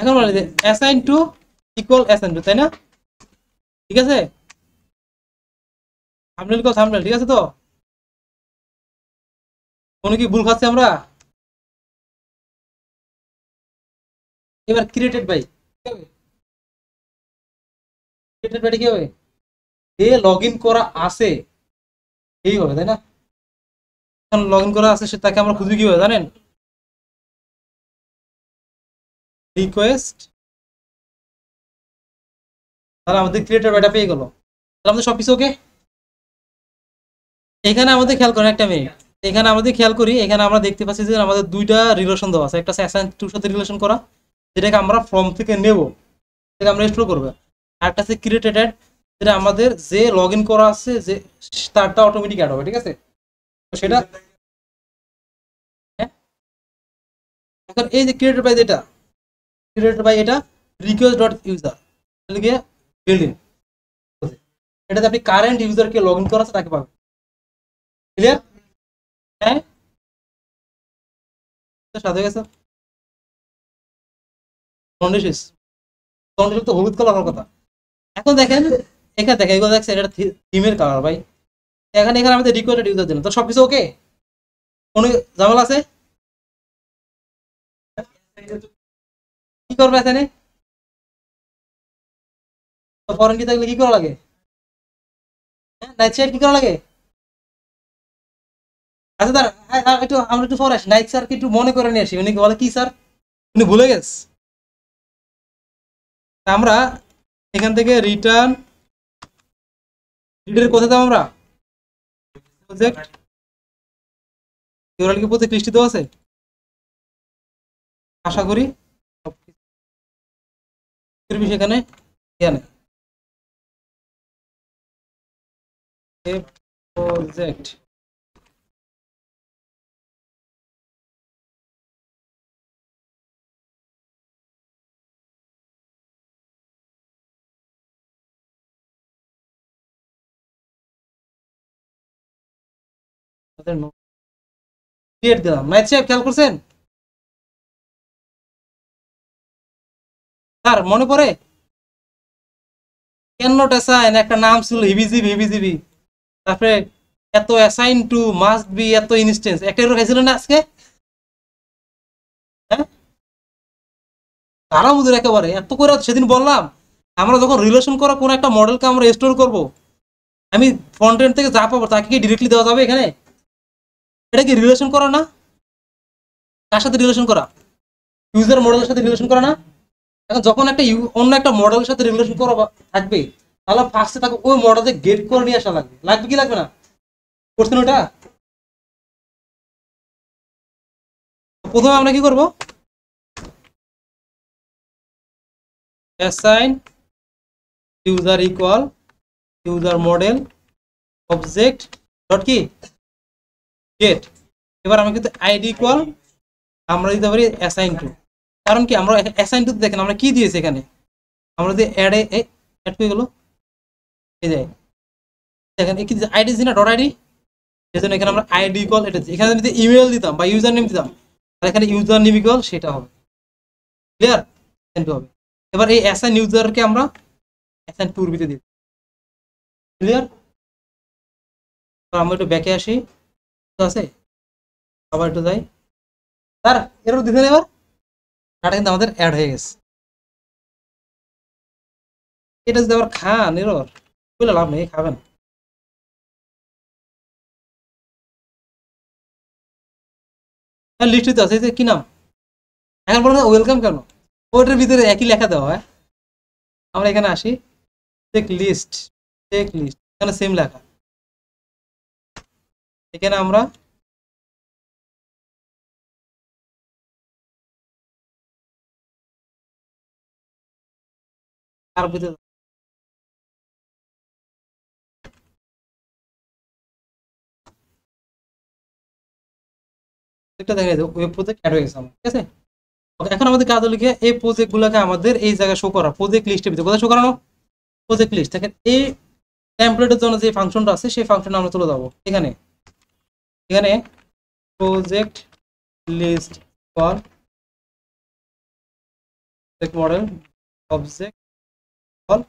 এখন বলে যে assign to equal assign to, তাই না? ঠিক আছে, থাম্বনেল কো থাম্বনেল, ঠিক আছে তো? কোনো কি ভুল খাচ্ছি আমরা? এবার ক্রিয়েটেড বাই কি হবে? ক্রিয়েটেড বাই কি হবে? যে লগ ইন করা আছে এই হবে, তাই না? এখন লগ ইন করা আছে সে তাকে আমরা খুঁজবি কিভাবে জানেন? রিকোয়েস্ট, তাহলে আমাদের ক্রিয়েটেড বাইটা পেয়ে গেল, তাহলে আমাদের সবকিছু ওকে। এখানে আমাদের খেয়াল করেন একটা মিনিট, এখানে আমাদের খেয়াল করি, এখানে আমরা দেখতে পাচ্ছি যে আমাদের দুইটা রিলেশন দেওয়া আছে, একটা আছে অ্যাসাইন টুর সাথে রিলেশন করা যেটাকে আমরা ফর্ম থেকে নেব, যেটাকে আমরা স্টোর করবো, আর একটা আছে ক্রিয়েটেড, যেটা আমাদের যে লগ ইন করা আছে যে তারটা অটোমেটিক অ্যাড হবে, ঠিক আছে? তো সেটা হ্যাঁ, এখন এই যে ক্রিয়েটেড বাই যেটা ক্রিয়েটেড বাই এটা রিকোয়েস্ট ডট ইউজার গিয়ে বিল্ড ইন, এটাতে আপনি কারেন্ট ইউজারকে লগ ইন করা আছে তাকে পাবেন। ক্লিয়ার? হ্যাঁ, সাথে গেছে কন্ডিশন, কন্ডিশন তো হলুদ কালার হওয়ার কথা। এখন দেখেন, এখানে দেখেন এগুলো দেখছেন এটা থিমের কালার ভাই। এখানে এখানে আমাদের রিকোয়েস্টেড ইউজার দিলাম, তো সবকিছু ওকে, কোনো ঝামেলা আছে? কি করবে এখানে? তো ফরেন কি থাকলে কি করা লাগে? নাইট সাইড কি করা লাগে? আচ্ছা স্যার, একটু আমরা একটু পরে আসি, নাইট স্যারকে একটু মনে করে নিয়ে আসি, উনি বলে কি স্যার উনি ভুলে গেছে। আমরা এখান থেকে রিটার্ন রিডের কোথায় দাম আমরা প্রজেক্ট ইউরাল কি প্রজেক্ট লিস্টিত আছে আশা করি, সেখানে এখানে প্রজেক্ট ক্রিয়েট দিলাম, নাইট সাহেব খেয়াল করছেন স্যার? মনে পড়ে কেন নট অ্যাসাইন একটা নাম ছিল হিবিজিবি হিবিজিবি, তারপরে এত অ্যাসাইন টু মাস্ট বি এত ইনস্টেন্স, একটা এরকম খাইছিল না আজকে? হ্যাঁ, তারা মুদের একেবারে এত করে সেদিন বললাম, আমরা যখন রিলেশন করা কোনো একটা মডেলকে আমরা স্টোর করব, আমি ফ্রন্ট এন্ড থেকে যা পাবো তাকে কি ডিরেক্টলি দেওয়া যাবে এখানে? এটা কি রিলেশন করা না? কার সাথে রিলেশন করা? ইউজার মডেলের সাথে রিলেশন করা না? এখন যখন একটা অন্য একটা মডেলের সাথে রিলেশন করা থাকবে, তাহলে ফার্স্টে তাকে ওই মডেলকে গেট করে নিয়ে আসা লাগবে, লাগবে কি লাগবে না? করছেন ওটা? প্রথমে আমরা কি করব? Assign user equal user model object dot কি গেট, এবার আমি কিন্তু আইডি ইকুয়াল আমরা দিতে পারি অ্যাসাইন টু, কারণ কি আমরা অ্যাসাইন টু দেখেন আমরা কি দিয়েছি এখানে, আমরা যদি অ্যাড হয়ে গেল এই যে দেখেন কি আইডি না ডট আইডি, সেজন্য এখানে আমরা আইডি ইকুয়াল এটা, এখানে যদি ইমেল দিতাম বা ইউজার নেম দিতাম তাহলে এখানে ইউজার নেম ইকুয়াল সেটা হবে। ক্লিয়ার? হবে। এবার এই অ্যাসাইন ইউজারকে আমরা অ্যাসাইন টুর ভিতরে দিই। ক্লিয়ার? আমরা একটু ব্যাকে আসি, আছে আবার একটু যাই, স্যার এরও দিতে এবার ডাটা কিন্তু আমাদের অ্যাড হয়ে গেছে। এটা যদি আবার খান এরর বলে লাভ নেই, খাবেন। লিস্ট আছে যে কি নাম, এখন বলো ওয়েলকাম কেন, ওটার ভিতরে একই লেখা দেওয়া হয়। আমরা এখানে আসি, চেক লিস্ট, চেক লিস্ট এখানে সেম লেখা, এখানে আমরা তার ভিতরে একটা দেখা যায় ওয়েব প্রজেক্ট অ্যাড হয়ে গেছে আমার, ঠিক আছে? এখন আমাদের কাজ হলো কি এই প্রজেক্ট গুলোকে আমাদের এই জায়গায় শো করা, প্রজেক্ট লিস্টের ভিতরে কোথায় শো করানো? Project list. দেখেন এই টেমপ্লেটের জন্য যে ফাংশনটা আছে সেই ফাংশনটা আমরা চলে যাবো এখানে, এখানে project list for model object call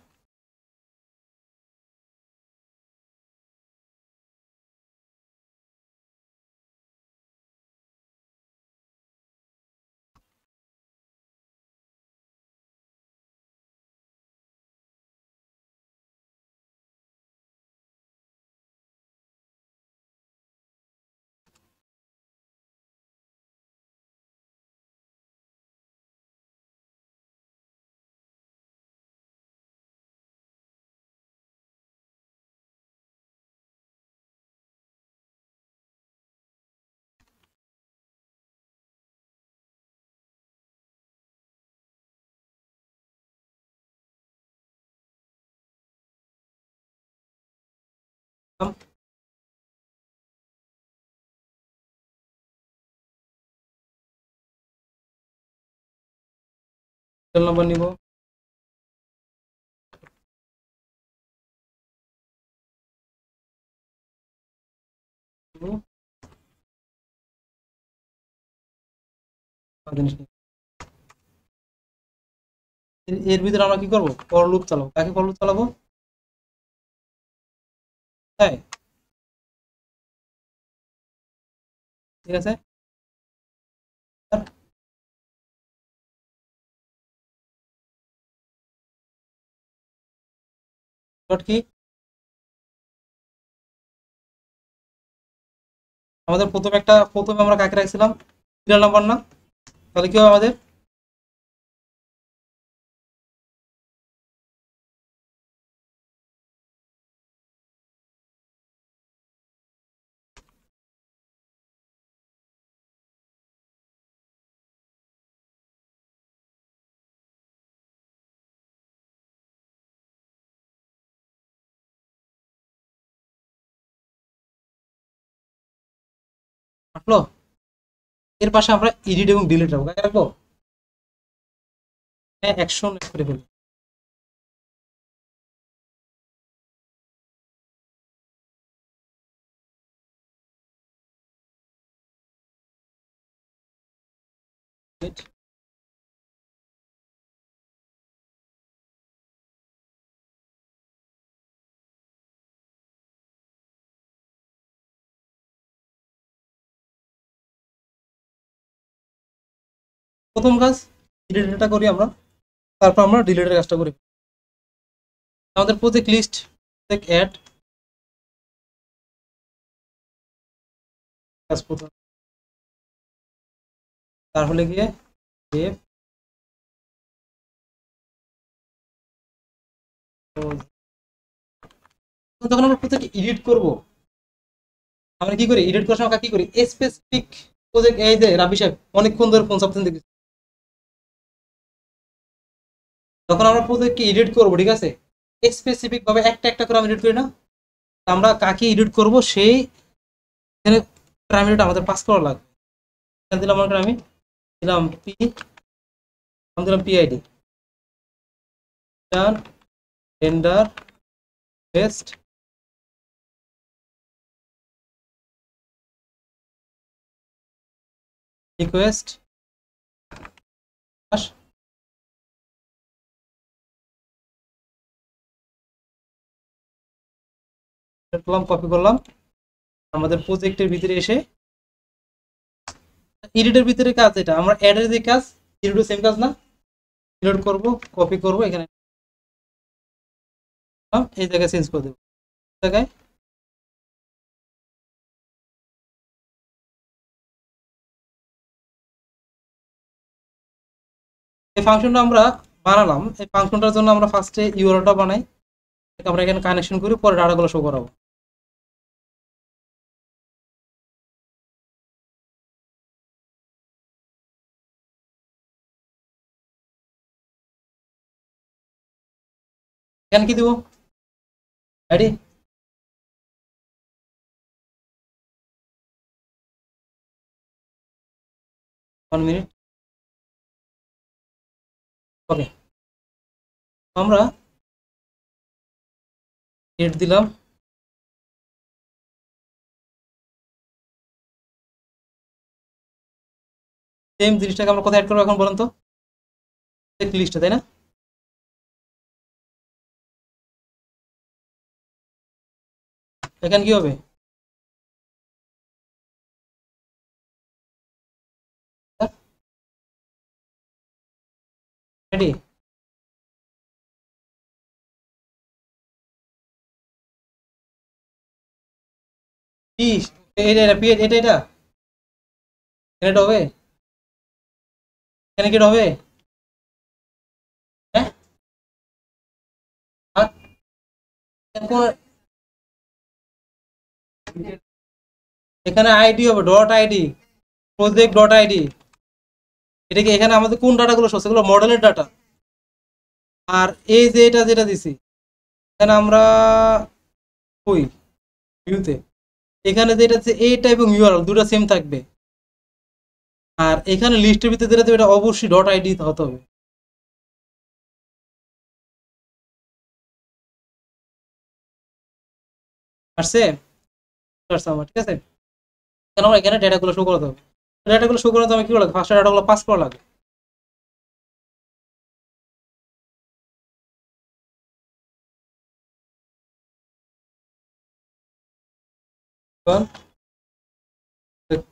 number নিব, এর ভিতরে আমরা কি করবো, ফর লুপ চালাবো। কাকে ফর লুপ চালাবো? হ্যাঁ, ঠিক আছে। ডট কি আমাদের প্রথমে আমরা কাকে রাখছিলাম, সিরিয়াল নাম্বার না? তাহলে কি হবে আমাদের, আসলো? এর পাশে আমরা এডিট এবং ডিলিট রাখবো। কাকে রাখবো? হ্যাঁ, অ্যাকশন করে ফেলি। প্রথম কাজ ডিলিটটা করি আমরা, তারপর আমরা ডিলিটের কাজটা করি। আমাদের প্রজেক্ট লিস্ট অ্যাড কাজ প্রথম, তারপরে গিয়ে সেভ, যখন আমরা প্রজেক্ট এডিট করব, আমরা কি করি, এডিট করার সময় কি করি, স্পেসিফিক প্রজেক্ট, এই যে রাবি সাহেব অনেকক্ষণ ধরে ফোন চাপতেন দেখি, যখন আমরা প্রজেক্টকে এডিট করবো, ঠিক আছে, স্পেসিফিক ভাবে একটা একটা করে আমি এডিট করি না, আমরা কাকে এডিট করব সেই এখানে প্রাইমারিটা আমাদের পাস করা লাগবে। এখানে দিলাম আমি দিলাম পি, আমি দিলাম পিআইডি, ডান, রেন্ডার, টেস্ট, রিকোয়েস্ট, করলাম, কপি করলাম, আমাদের প্রজেক্টের ভিতরে এসে এডিটের ভিতরে কাজ, এটা আমরা অ্যাডের যে কাজ, এডিটও সেম কাজ না, এডিট করব, কপি করব, এখানে এই জায়গায় চেঞ্জ করে দেবো, জায়গায় এই ফাংশনটা আমরা বানালাম। এই ফাংশনটার জন্য আমরা ফার্স্টে ইউআরএলটা বানাই, আমরা এখানে কানেকশন করি, পরে ডাটাগুলো শো করাবো। এখানে কি দিব, আইডি, 1 মিনিট, ওকে। আমরা ডেট দিলাম, সেম জিনিসটাকে আমরা কোথায় অ্যাড করবো এখন বলেন তো, লিস্টে, তাই না? এখানে কি হবে? রেডি? কি এটা এটা এটা এটা এটা এটা হবে, এখানে কি এটা হবে? হ্যাঁ, আর এখানে আইডি হবে, dot ID, project dot ID. এটা কি এখানে আমাদের কোন ডাটাগুলো শো? সেগুলো মডেলের ডাটা। আর এই যে এটা যেটা দিছি, এখানে আমরা কই ভিউতে, এখানে যেটা আছে এইটা এবং ইউআরএল দুটো সেম থাকবে। আর এখানে লিস্টের ভিতরে যেটা দেবে এটা অবশ্যই ডট আইডি হতে হবে। আসছে? আসছে আমার, ঠিক আছে। কেন আমার এখানে ডেটাগুলো শো করতে হবে, ডেটাগুলো শো করতে আমি কি লাগে, ফার্স্ট ডাটাগুলো পাস করা লাগে।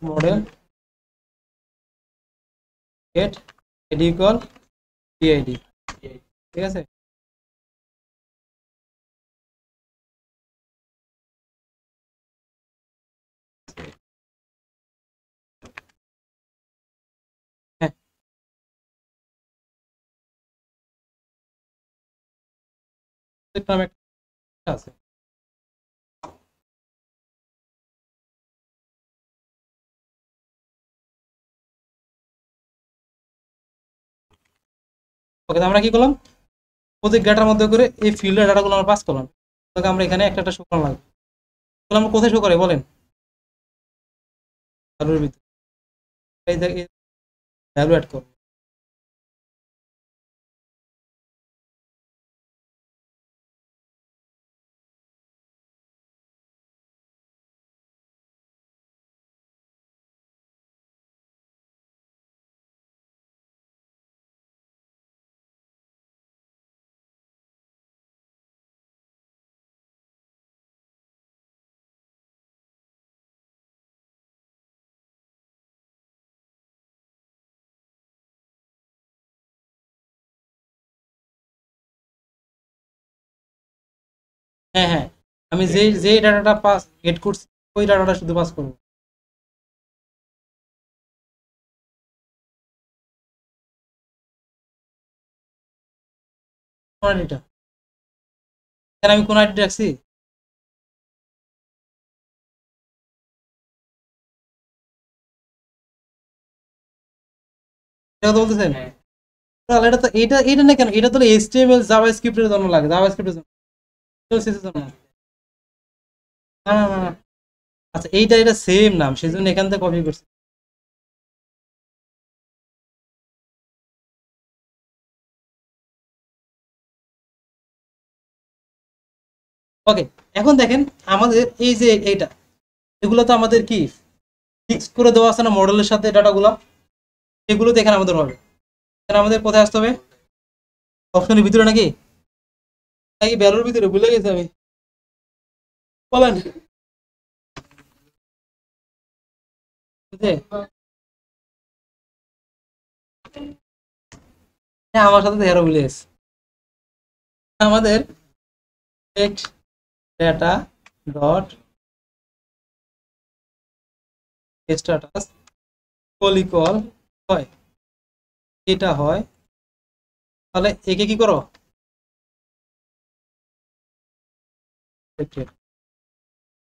Model get ID equal DID, ঠিক আছে। হ্যাঁ, নামে একটা আছে। ওকে, আমরা কি করলাম, প্রত্যেক ডেটার মধ্যে করে এই ফিল্ডের ডাটাগুলো আমরা পাস করলাম। তোকে আমরা এখানে একটা একটা শো করা লাগবে। তাহলে আমরা কোথায় শো করে বলেন? ভ্যালুর ভিতরে এই ভ্যালু অ্যাড করো। হ্যাঁ হ্যাঁ, আমি যেই যেই ডাটাটা পাস গেট করছি ওই ডাটাটা শুধু পাস করবো। কোন আইডিটা? এখানে আমি কোন আইডি রাখছি? এটা কথা বলতেছেন? তাহলে এটা তো এটা এটা না কেন, এটা তো এইচটিএমএল জাভাস্ক্রিপ্টের জন্য লাগে, জাভাস্ক্রিপ্টের জন্য, CSS এর জন্য না। না না না না। আচ্ছা, এইটা এটা সেম নাম, সেজন্য এখান থেকে কপি করছি। ওকে, এখন দেখেন আমাদের এই যে এইটা, এগুলো তো আমাদের কি ফিক্স করে দেওয়া আছে না মডেলের সাথে ডাটাগুলো, এগুলো তো এখানে আমাদের হবে। এখানে আমাদের কোথায় আসতে হবে? অপশনের ভিতরে নাকি, নাকি ভ্যালুর ভিতরে, ভুলে গেছি আমি, বলেন। বুঝলে? হ্যাঁ, আমার সাথে তো হেরো ভুলে গেছে। আমাদের text data dot status equal হয়, এটা হয়। তাহলে একে কি করো,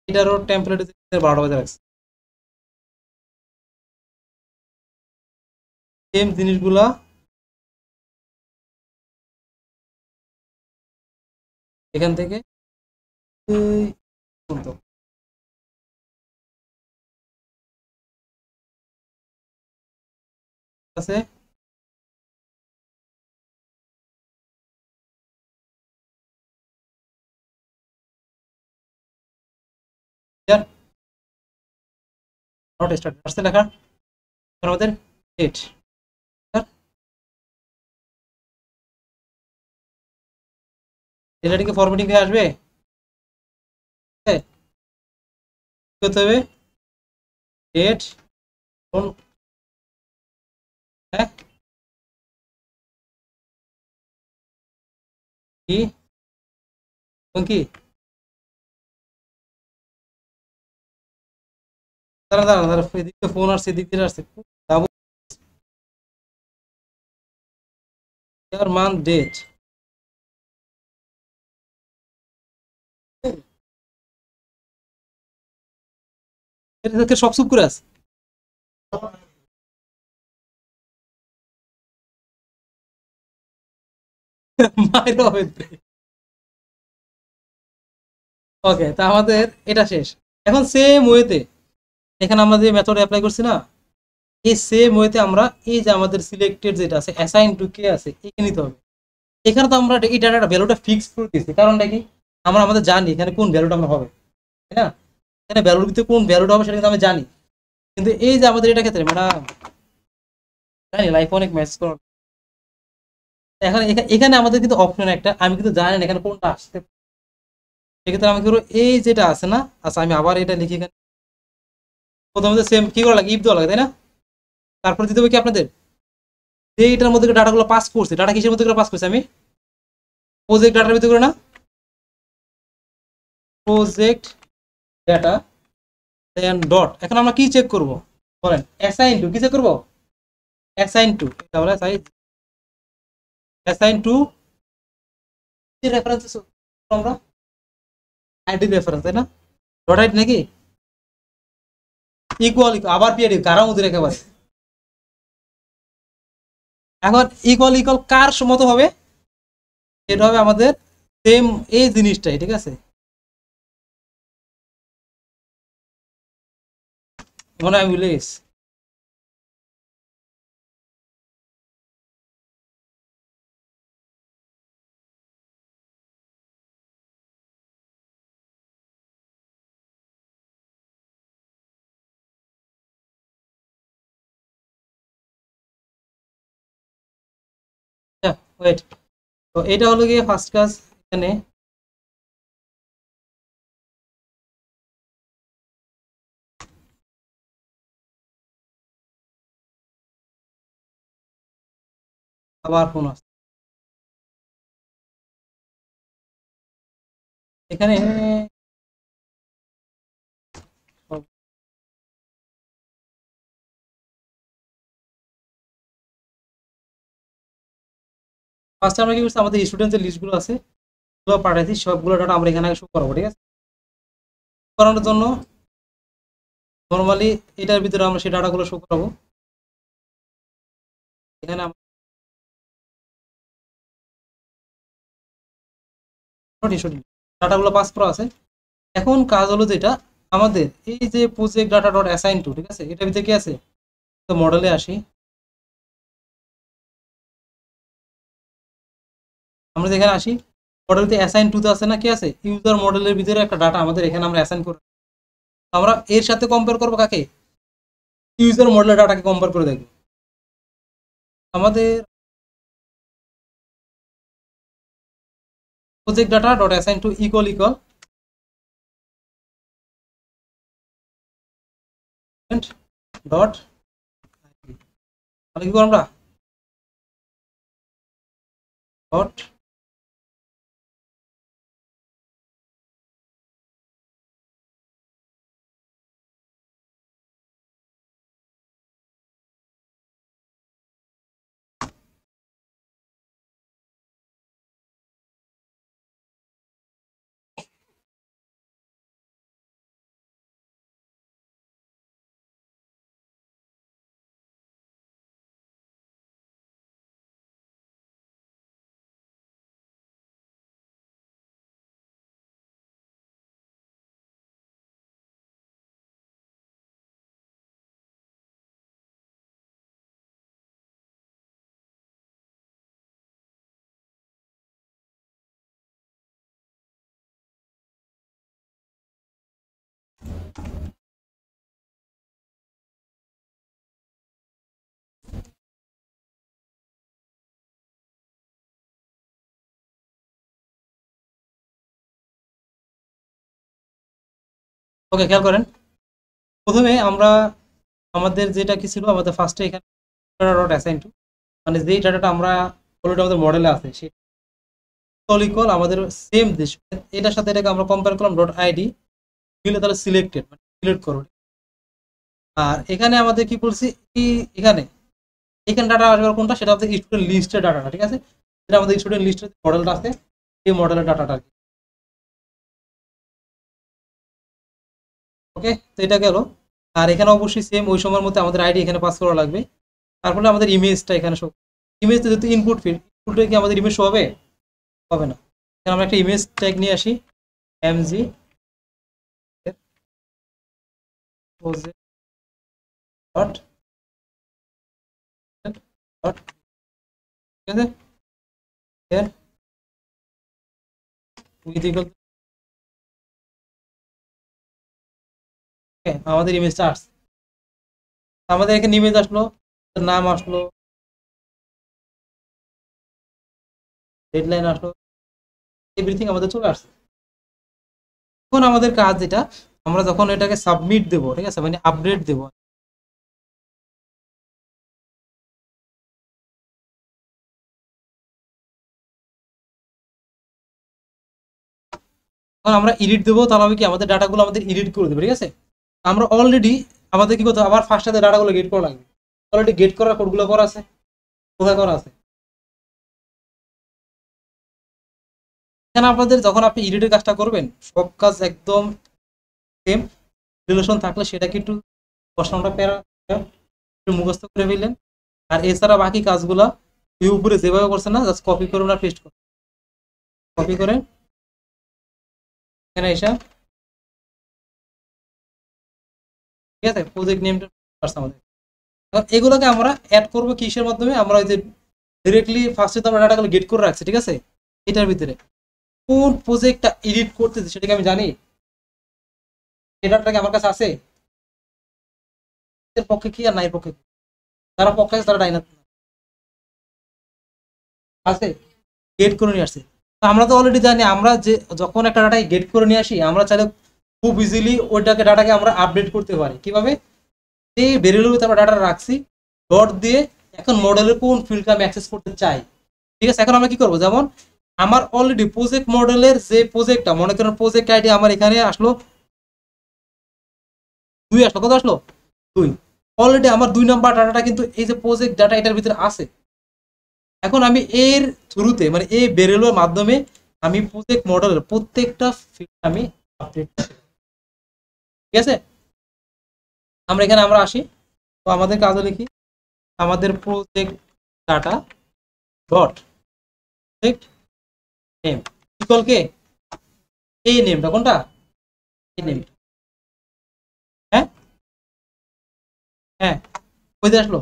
এটারও টেমপ্লেট 12 বাজে রাখছে, সেম জিনিসগুলা এখান থেকে এই পর্যন্ত আছে। নট স্টার্ট আসছে লেখা, তার আমাদের ডেট, এটা কি ফরম্যাটিং হয়ে আসবে? হ্যাঁ, কি করতে হবে? ডেট কোন, হ্যাঁ কি কোন কি, দাঁড়া দাঁড়া দাঁড়া, এদিকে ফোন আসছে, এদিক দিয়ে আসছে, যাবো। ইয়ার মান ডেট, এটা সব চুপ করে আছে। মাইর হবে। ওকে, তা আমাদের এটা শেষ। এখন সেম ওয়েতে এখানে আমরা যে মেথড অ্যাপ্লাই করছি না, এই সেম ওয়েতে আমরা এই যে আমাদের সিলেক্টেড যেটা আছে অ্যাসাইন টু কে আছে, একে নিতে হবে। এখানে তো আমরা এই ডাটাটা ভ্যালুটা ফিক্স করে দিয়েছি, কারণটা কি, আমরা আমাদের জানি এখানে কোন ভ্যালুটা আমরা হবে, তাই না? এখানে ভ্যালুর ভিতরে কোন ভ্যালুটা হবে সেটা কিন্তু আমি জানি। কিন্তু এই যে আমাদের এটা ক্ষেত্রে ম্যাডাম, জানি লাইফ অনেক ম্যাচ করা। এখন এখানে আমাদের কিন্তু অপশন একটা, আমি কিন্তু জানি না এখানে কোনটা আসতে। সেক্ষেত্রে আমি করবো এই যেটা আছে না, আচ্ছা আমি আবার এটা লিখি এখানে। প্রথমে সেম কি করা লাগে, ইফ দেওয়া লাগে, তাই না? তারপর দিতে হবে কি আপনাদের, যে এটার মধ্যে ডাটাগুলো পাস করছে, ডাটা কিসের মধ্যে করে পাস করছে আমি, প্রজেক্ট ডাটার ভিতরে করে না, প্রজেক্ট ডাটা দেন ডট। এখন আমরা কি চেক করব বলেন, অ্যাসাইন টু কি চেক করব, অ্যাসাইন টু, তাহলে অ্যাসাইন টু রেফারেন্স আমরা আইডি রেফারেন্স, তাই না? ডট আইডি নাকি, ইকুয়াল আবার পিআইডি কারা মধ্যে একেবারে। এখন ইকুয়াল ইকুয়াল কার মতো হবে, এটা হবে আমাদের সেম এই জিনিসটাই, ঠিক আছে? মনে হয় আমি ভুলে গেছি। ওয়েট, তো এটা হলো গিয়ে ফার্স্ট কাজ। এখানে আবার ফোন আসছে এখানে। ফার্স্টে আমরা কি করছি, আমাদের স্টুডেন্টের লিস্টগুলো আছে, ওগুলো পাঠাইছি, সবগুলো ডাটা আমরা এখানে শো করাবো, ঠিক আছে? করানোর জন্য নর্মালি এটার ভিতরে আমরা সেই ডাটাগুলো শো করাবো। এখানে ডাটাগুলো পাস করা আছে। এখন কাজ হলো যেটা, আমাদের এই যে project data dot assign to, ঠিক আছে, এটার ভিতরে কি আছে, তো মডেলে আসি, আমরা যেখানে আসি মডেলতে অ্যাসাইন টু তে আছে না, কি আছে, ইউজার মডেলের ভিতরে একটা ডাটা আমাদের এখানে আমরা অ্যাসাইন করব। আমরা এর সাথে কম্পেয়ার করবো কাকে, ইউজার মডেলের ডাটাকে কম্পেয়ার করে দেখবো। আমাদের project data dot assign to equal equal dot, তাহলে কি করবো আমরা, ডট ওকে, খেয়াল করেন, প্রথমে আমরা আমাদের যেটা কি ছিল, আমাদের ফার্স্টে এখানে ডট অ্যাসাইন টু, মানে যেই ডাটাটা আমরা অলরেডি আমাদের মডেলে আছে সেই ইকুয়াল আমাদের সেম দেশ, এটার সাথে এটাকে আমরা কম্পেয়ার করলাম ডট আইডি, দিলে তাহলে সিলেক্টেড মানে সিলেক্ট করো। আর এখানে আমাদের কি করছি, এখানে এখানে ডাটা আসবে কোনটা, সেটা আমাদের স্টুডেন্ট লিস্টের ডাটাটা, ঠিক আছে, এটা আমাদের স্টুডেন্ট লিস্টের মডেলটা আছে, এই মডেলের ডাটাটা। ওকে, তো এটা গেল। আর এখানে অবশ্যই সেম ওই সময়ের মধ্যে আমাদের আইডি এখানে পাস করা লাগবে। তারপরে আমাদের ইমেজটা এখানে শো, ইমেজ যেহেতু ইনপুট ফিল্ড, ইনপুটে কি আমাদের ইমেজ শো হবে? হবে না। এখানে আমরা একটা ইমেজ ট্যাগ নিয়ে আসি, এমজি ডট ডট, ঠিক আছে, এর উইথ ইকুয়াল, আমাদের ইমেজটা আসছে, আমাদের এখানে ইমেজ আসলো, নাম আসলো, ডেডলাইন আসলো, এভরিথিং আমাদের চলে আসছে। এখন আমাদের কাজ যেটা, আমরা যখন এটাকে সাবমিট দেবো, ঠিক আছে, মানে আপডেট দেবো, তখন আমরা এডিট দেবো, তাহলে হবে কি আমাদের ডাটাগুলো আমাদের এডিট করে দেবে, ঠিক আছে। আমরা অলরেডি আমাদের কি করতে হবে, আবার ফার্স্টে ডাটাগুলো গেট করা লাগবে, অলরেডি গেট করার কোডগুলো করা আছে, কোথায় করা আছে, এখানে আপনাদের যখন আপনি এডিটের কাজটা করবেন সব কাজ একদম সেম, রিলেশন থাকলে সেটাকে একটু বসানোটা প্যারা একটু মুখস্থ করে ফেললেন। আর এছাড়া বাকি কাজগুলা এই উপরে যেভাবে করছেন না, জাস্ট কপি করুন আর পেস্ট করুন, কপি করে এখানে এসে, ঠিক আছে, প্রজেক্ট নেমটা আমাদের, এগুলোকে আমরা অ্যাড করবো কিসের মাধ্যমে, আমরা ওই যে ডিরেক্টলি ফার্স্টে তো আমরা ডাটাগুলো গেট করে রাখছি, ঠিক আছে, এটার ভিতরে কোন প্রজেক্টটা এডিট করতেছে সেটাকে আমি জানি, এই ডাটাটাকে আমার কাছে আছে, এর পক্ষে কি আর নাই পক্ষে, যারা পক্ষে আছে তারা ডাইনা আছে, গেট করে নিয়ে আসছে। আমরা তো অলরেডি জানি, আমরা যে যখন একটা ডাটাকে গেট করে নিয়ে আসি, আমরা চাইলে খুব ইজিলি ওইটাকে ডাটাকে আমরা আপডেট করতে পারি। কিভাবে? এই ভেরিয়েবল আমরা ডাটা রাখছি ডট দিয়ে, এখন মডেলের কোন ফিল্ডটা আমি অ্যাক্সেস করতে চাই, ঠিক আছে। এখন আমরা কি করবো, যেমন আমার অলরেডি প্রজেক্ট মডেলের যে প্রজেক্টটা, মনে করেন প্রজেক্ট আইডি আমার এখানে আসলো 2, আসলো কত আসলো 2, অলরেডি আমার 2 নাম্বার ডাটাটা কিন্তু এই যে প্রজেক্ট ডাটা এটার ভিতরে আছে। এখন আমি এর থ্রুতে মানে এই ভেরিয়েবলের মাধ্যমে আমি প্রজেক্ট মডেলের প্রত্যেকটা ফিল্ড আমি আপডেট, ঠিক আছে। আমরা এখানে আমরা আসি, তো আমাদের কাজে লিখি আমাদের project data dot project name equal কে, এই নেমটা কোনটা, এই নেম, হ্যাঁ হ্যাঁ, কোথায় আসলো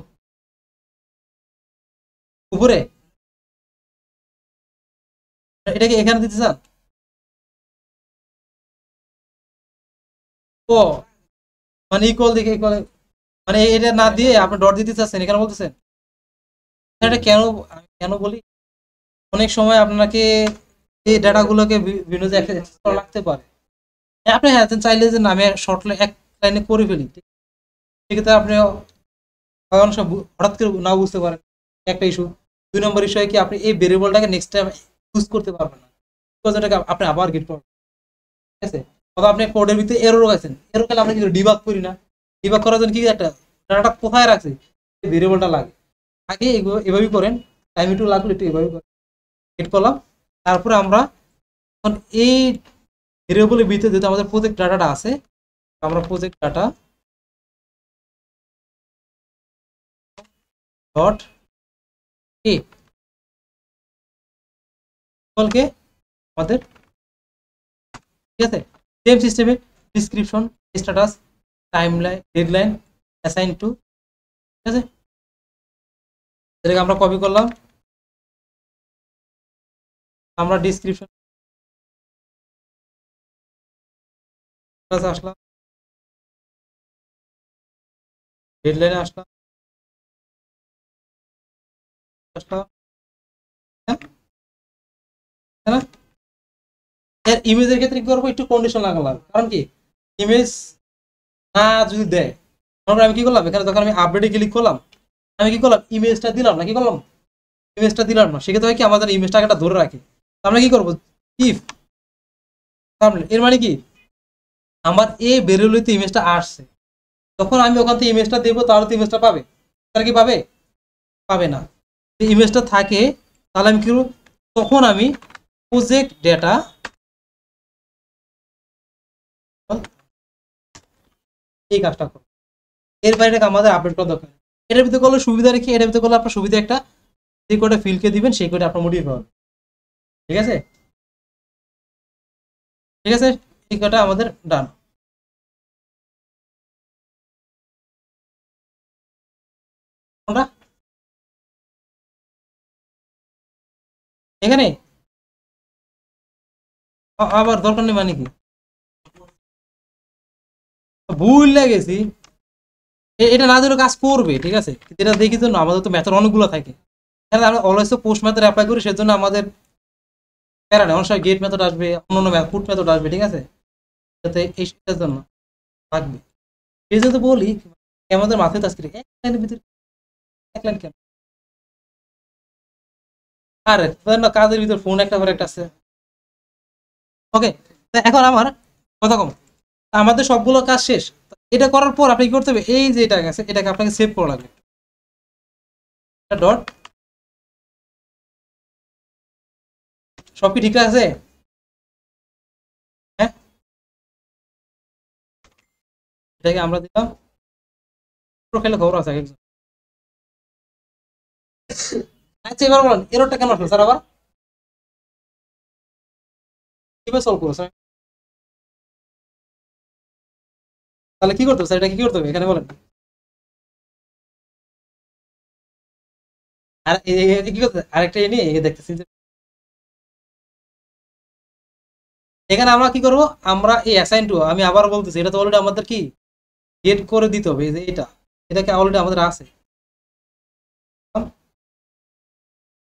উপরে, এটাকে এখানে দিতে চান, ও মানে ইকুয়াল দিকে ইকুয়াল, মানে এটা না দিয়ে আপনি ডট দিতে চাচ্ছেন এখানে বলতেছেন, এটা কেন আমি কেন বলি, অনেক সময় আপনাকে এই ডাটাগুলোকে বিভিন্ন জায়গায় অ্যাক্সেস করা লাগতে পারে। আপনি হ্যাঁ চাইলে যে নামে শর্ট এক লাইনে করে ফেলি, সেক্ষেত্রে আপনি অনেক সময় হঠাৎ করে না বুঝতে পারেন, একটা ইস্যু। 2 নম্বর ইস্যু কি, আপনি এই ভেরিয়েবলটাকে নেক্সট টাইম ইউজ করতে পারবেন না, বিকজ এটাকে আপনি আবার গেট করবেন, ঠিক আছে। অথবা আপনি কোডের ভিতরে এরর গেছেন, এরর গেলে আমরা কিন্তু ডিবাগ করি না, ডিবাগ করার জন্য কি একটা ডাটা কোথায় রাখছে, এই ভেরিয়েবলটা লাগে, আগে এভাবেই করেন, টাইম একটু লাগলো একটু এভাবেই করেন, গেট করলাম। তারপরে আমরা এখন এই ভেরিয়েবলের ভিতরে যেহেতু আমাদের প্রজেক্ট ডাটাটা আছে, আমরা প্রজেক্ট ডাটা ডট কে কে আমাদের, ঠিক আছে, সেম সিস্টেমে description, status, timeline, deadline, assign to, ঠিক আছে, এটাকে আমরা কপি করলাম, আমরা ডিসক্রিপশন আসলাম, ডেডলাইনে আসলাম, আসলাম, হ্যাঁ, তাই না? এর ইমেজের ক্ষেত্রে কি করবো, একটু কন্ডিশন লাগালাম, কারণ কি ইমেজ না যদি দেয়, আমি কি করলাম এখানে, যখন আমি আপডেটে ক্লিক করলাম, আমি কি করলাম ইমেজটা দিলাম না, কি করলাম ইমেজটা দিলাম না, সেক্ষেত্রে হয় কি আমাদের ইমেজটা একটা ধরে রাখে। আমরা কি করবো, ইফ এর মানে কি আমার এ বেরোলে তো ইমেজটা আসছে, তখন আমি ওখান থেকে ইমেজটা দেবো, তাহলে তো ইমেজটা পাবে, তারা কি পাবে, পাবে না। ইমেজটা থাকে, তাহলে আমি কি করবো, তখন আমি প্রজেক্ট ডেটা এই কাজটা করবো। এর বাইরে আমাদের আপডেট করা দরকার, এটার ভিতরে করলে সুবিধা রেখে, এটার ভিতরে করলে আপনার সুবিধা একটা, যে কোডে ফিল্ডকে দিবেন সেই কোডে আপনার মোটিভ হবে। ঠিক আছে, ঠিক আছে, এই কোডটা আমাদের ডান। আমরা এখানে আবার দরকার নেই মানে কি, ভুল লেগেছি, এটা না দিলে কাজ করবে, ঠিক আছে, এটা দেখি তো না, আমাদের তো মেথড অনেকগুলো থাকে, আমরা অলওয়েজ তো পোস্ট মেথড অ্যাপ্লাই করি, সেজন্য আমাদের প্যারা নেই, অনেক সময় গেট মেথড আসবে, অন্য পুট মেথড আসবে, ঠিক আছে, যাতে এইটার জন্য থাকবে। এই জন্য তো বলি আমাদের মাথায় তো আজকে এক লাইনের ভিতরে, এক লাইন কেন, আরে না কাজের ভিতর ফোন একটা করে একটা আছে। ওকে, এখন আমার কথা কম, আমাদের সবগুলো কাজ শেষ, এটা করার পর আপনি কি করতে হবে, এই যে এটা গেছে এটাকে আপনাকে সেভ করা লাগবে, ডট, সব কি ঠিক আছে, হ্যাঁ, এটাকে আমরা দিলাম, প্রোফাইলে খবর আছে একজন। আচ্ছা এবার বলেন এররটা কেন আসলো স্যার, আবার কিভাবে সলভ করবো স্যার, তাহলে কি করতে হবে স্যার, এটা কি করতে হবে এখানে বলেন, আর কি করতে আরেকটা নিয়ে দেখতেছি যে এখানে আমরা কি করব, আমরা এই অ্যাসাইন টু, আমি আবার বলতেছি এটা তো অলরেডি আমাদের কি গেট করে দিতে হবে, এই যে এটা, এটাকে অলরেডি আমাদের আছে,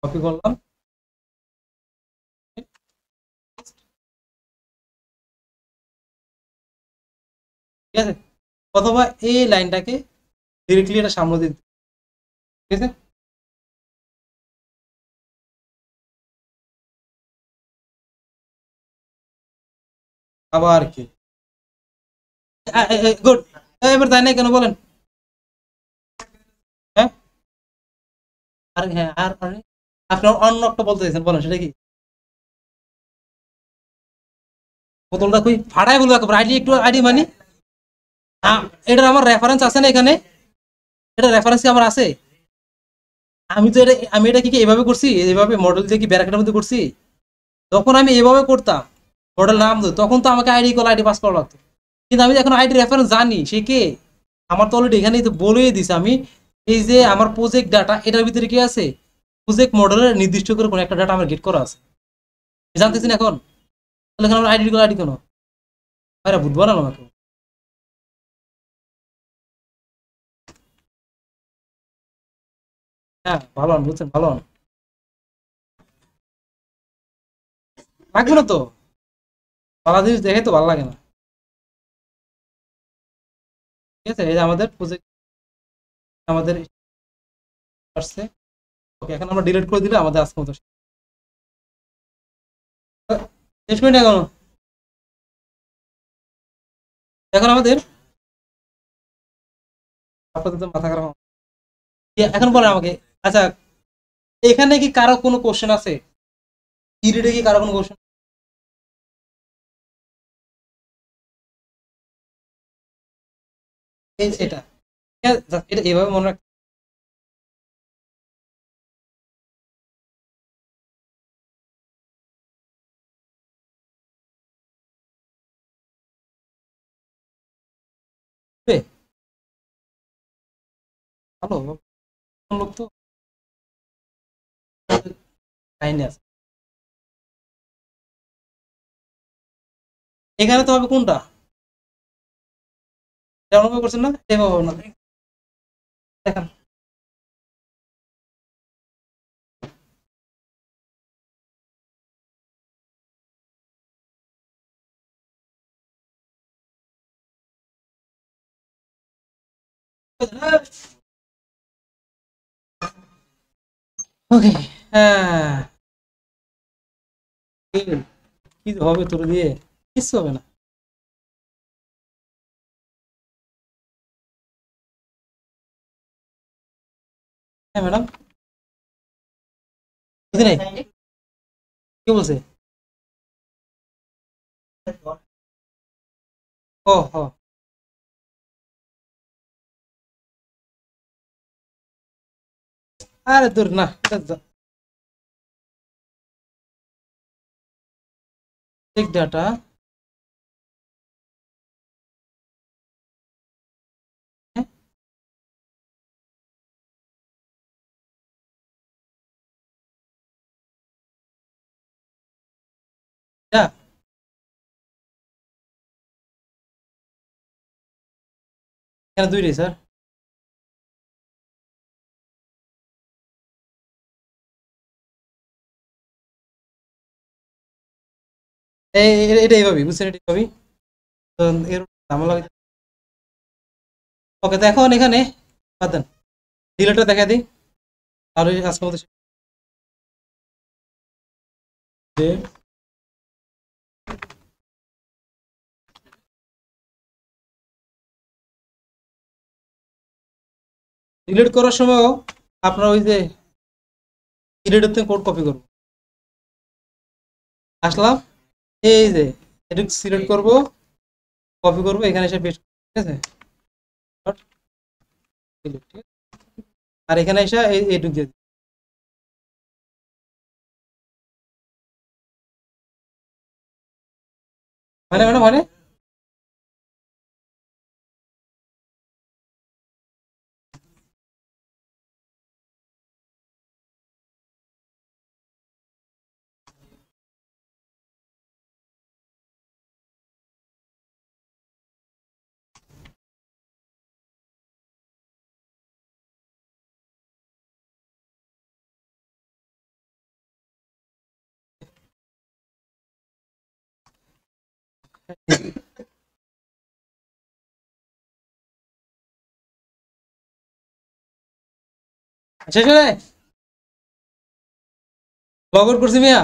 কপি করলাম, ঠিক আছে, অথবা এই লাইনটাকে ডিরেক্টলি এটা সামনে দিতে, ঠিক আছে, আবার কি, গুড, এবার তাই নাই কেন বলেন, হ্যাঁ, আর হ্যাঁ আর আপনি অন্য একটা বলতে চাইছেন, বলেন সেটা কি, বোতলটা কই ফাটাই বলবো, আইডি একটু আইডি মানি, এটার আমার রেফারেন্স আছে না এখানে, এটা রেফারেন্স কি আমার আছে, আমি তো এটা, আমি এটা কি এভাবে করছি, এইভাবে মডেল দিয়ে কি ব্যারাকেটের মধ্যে করছি, যখন আমি এভাবে করতাম মডেল নাম দিত, তখন তো আমাকে আইডি কল আইডি পাস করা লাগতো, কিন্তু আমি এখন আইডি রেফারেন্স জানি সে কে, আমার তো অলরেডি এখানেই তো বলেই দিছে, আমি এই যে আমার প্রজেক্ট ডাটা এটার ভিতরে কি আছে, প্রজেক্ট মডেলের নির্দিষ্ট করে কোনো একটা ডাটা আমার গেট করা আছে, জানতেছি না এখন, তাহলে এখন আমার আইডি কল আইডি কেন, আরে বুঝবো না আমাকে, হ্যাঁ ভালো হন, বুঝছেন ভালো হন, লাগবে না তো, ভালো জিনিস দেখে তো ভালো লাগে না, ঠিক আছে, এই যে আমাদের প্রজেক্ট আমাদের আসছে, ওকে এখন আমরা ডিলিট করে দিলে আমাদের আজকে মতো শেষ করি না এখনো, এখন আমাদের আপাতত মাথা খারাপ, এখন বলেন আমাকে, আচ্ছা এখানে কি কারো কোনো কোশ্চেন আছে, পিরিয়ডে কি কারো কোনো কোশ্চেন, এটা ঠিক আছে, এটা এইভাবে মনে রাখতে হবে, ভালো লোক তো কাহিনী আছে, এখানে তো হবে কোনটা, এটা অনুভব করছেন না, এভাবে হবে না, দেখেন ওকে, হ্যাঁ, কি হবে তোর দিয়ে? কিচ্ছু হবে না। হ্যাঁ ম্যাডাম, বুঝি নাই, কি বলছে? ও হ, আরে দূর না, চেক ডাটা। কেন দুইটাই স্যার? এটা এইভাবেই বুঝছেন, এটা এইভাবেই। তো এর ঝামেলা ওকে, তো এখন এখানে বাদ দেন, ডিলেটটা দেখা দিই, তাহলে আজকের মতো ডিলিট করার সময় আপনার ওই যে ডিলেটের থেকে কোড কপি করবো। আসলাম, এই যে এটুকু সিলেক্ট করবো, কপি করবো, এখানে এসে পেস্ট, ঠিক আছে? Delete, ঠিক আছে? আর এখানে এসে এইটুকু দিয়ে দিই। মানে মানে মানে শেষ হয়ে যায়, লগ আউট করছি মিয়া।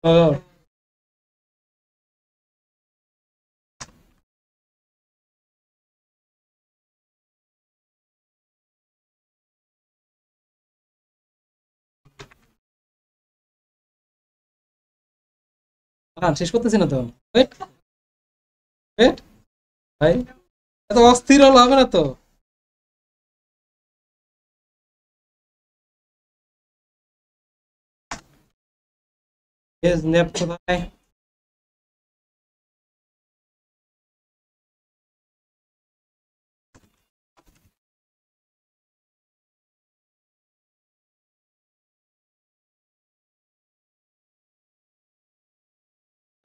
ও, শেষ করতেছি না তো, ওয়েট ওয়েট ভাই, এত অস্থির হলে হবে না তো। নেপ কোথায়?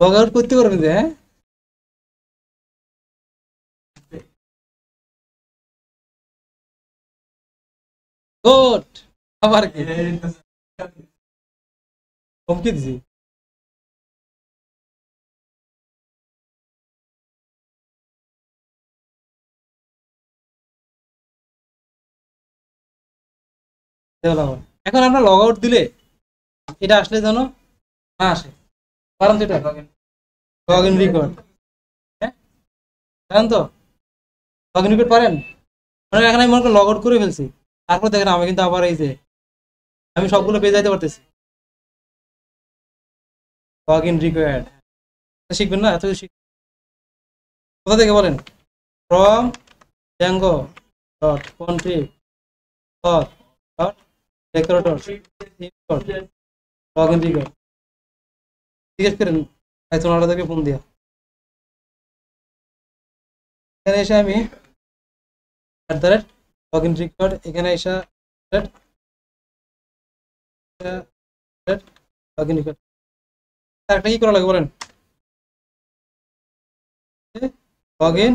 লগ আউট করতে পারবেন যে, হ্যাঁ, গুড। আবার কি হুমকি দিছি? দেওয়াল আবার। এখন আমরা লগ আউট দিলে এটা আসলে যেন না আসে, কারণ তো এটা লগ ইন রেকর্ড, হ্যাঁ, জানেন তো, লগ ইন রেকর্ড পারেন? মানে এখন আমি মনে করি লগ আউট করে ফেলছি, তারপর দেখেন আমি কিন্তু আবার এই যে আমি সবগুলো পেয়ে যাইতে পারতেছি। লগ ইন রিকোয়ার্ড শিখবেন না এত কোথা থেকে বলেন? From Django dot contrib dot dot decorator log in required জিজ্ঞেস করেন পাইথন থেকে ফোন দিয়া। এখানে এসে আমি at the rate log in required, এখানে এসে লগ ইন রিকোয়ার্ড, একটা কি করা লাগে বলেন? Log in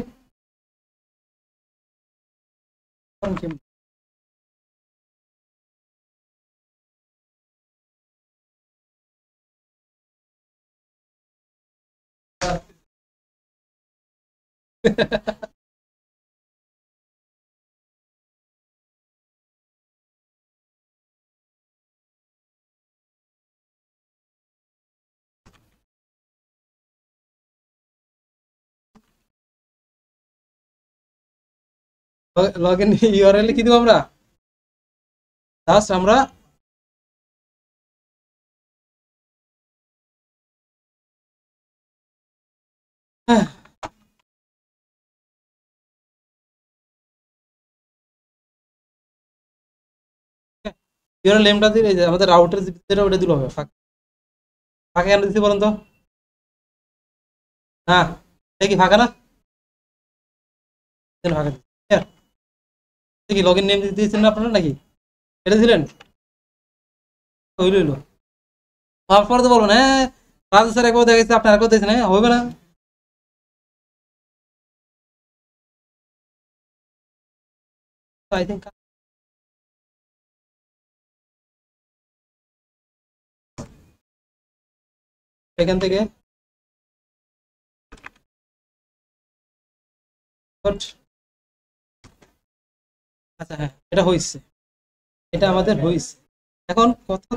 log in URL কি দিব আমরা? জাস্ট আমরা ইউআরএল নেমটা দিলে এই যে আমাদের রাউটার যেটা ওটা দিলে হবে। ফাঁকা ফাঁকা কেন দিতে বলেন তো? না, এটা কি ফাঁকা না? দেন ফাঁকা দিচ্ছি। হ্যাঁ, এটা কি লগ ইন নেম দিয়েছেন না আপনারা নাকি? এটা দিলেন? হইলো হইলো। তারপরে তো বলবেন হ্যাঁ রাজু স্যার একবার দেখেছে আপনার একবার দেখছেন, হ্যাঁ হবে না। আই থিঙ্ক এখান থেকে but আচ্ছা হ্যাঁ এটা হয়েছে, এটা আমাদের হয়েছে। এখন কথা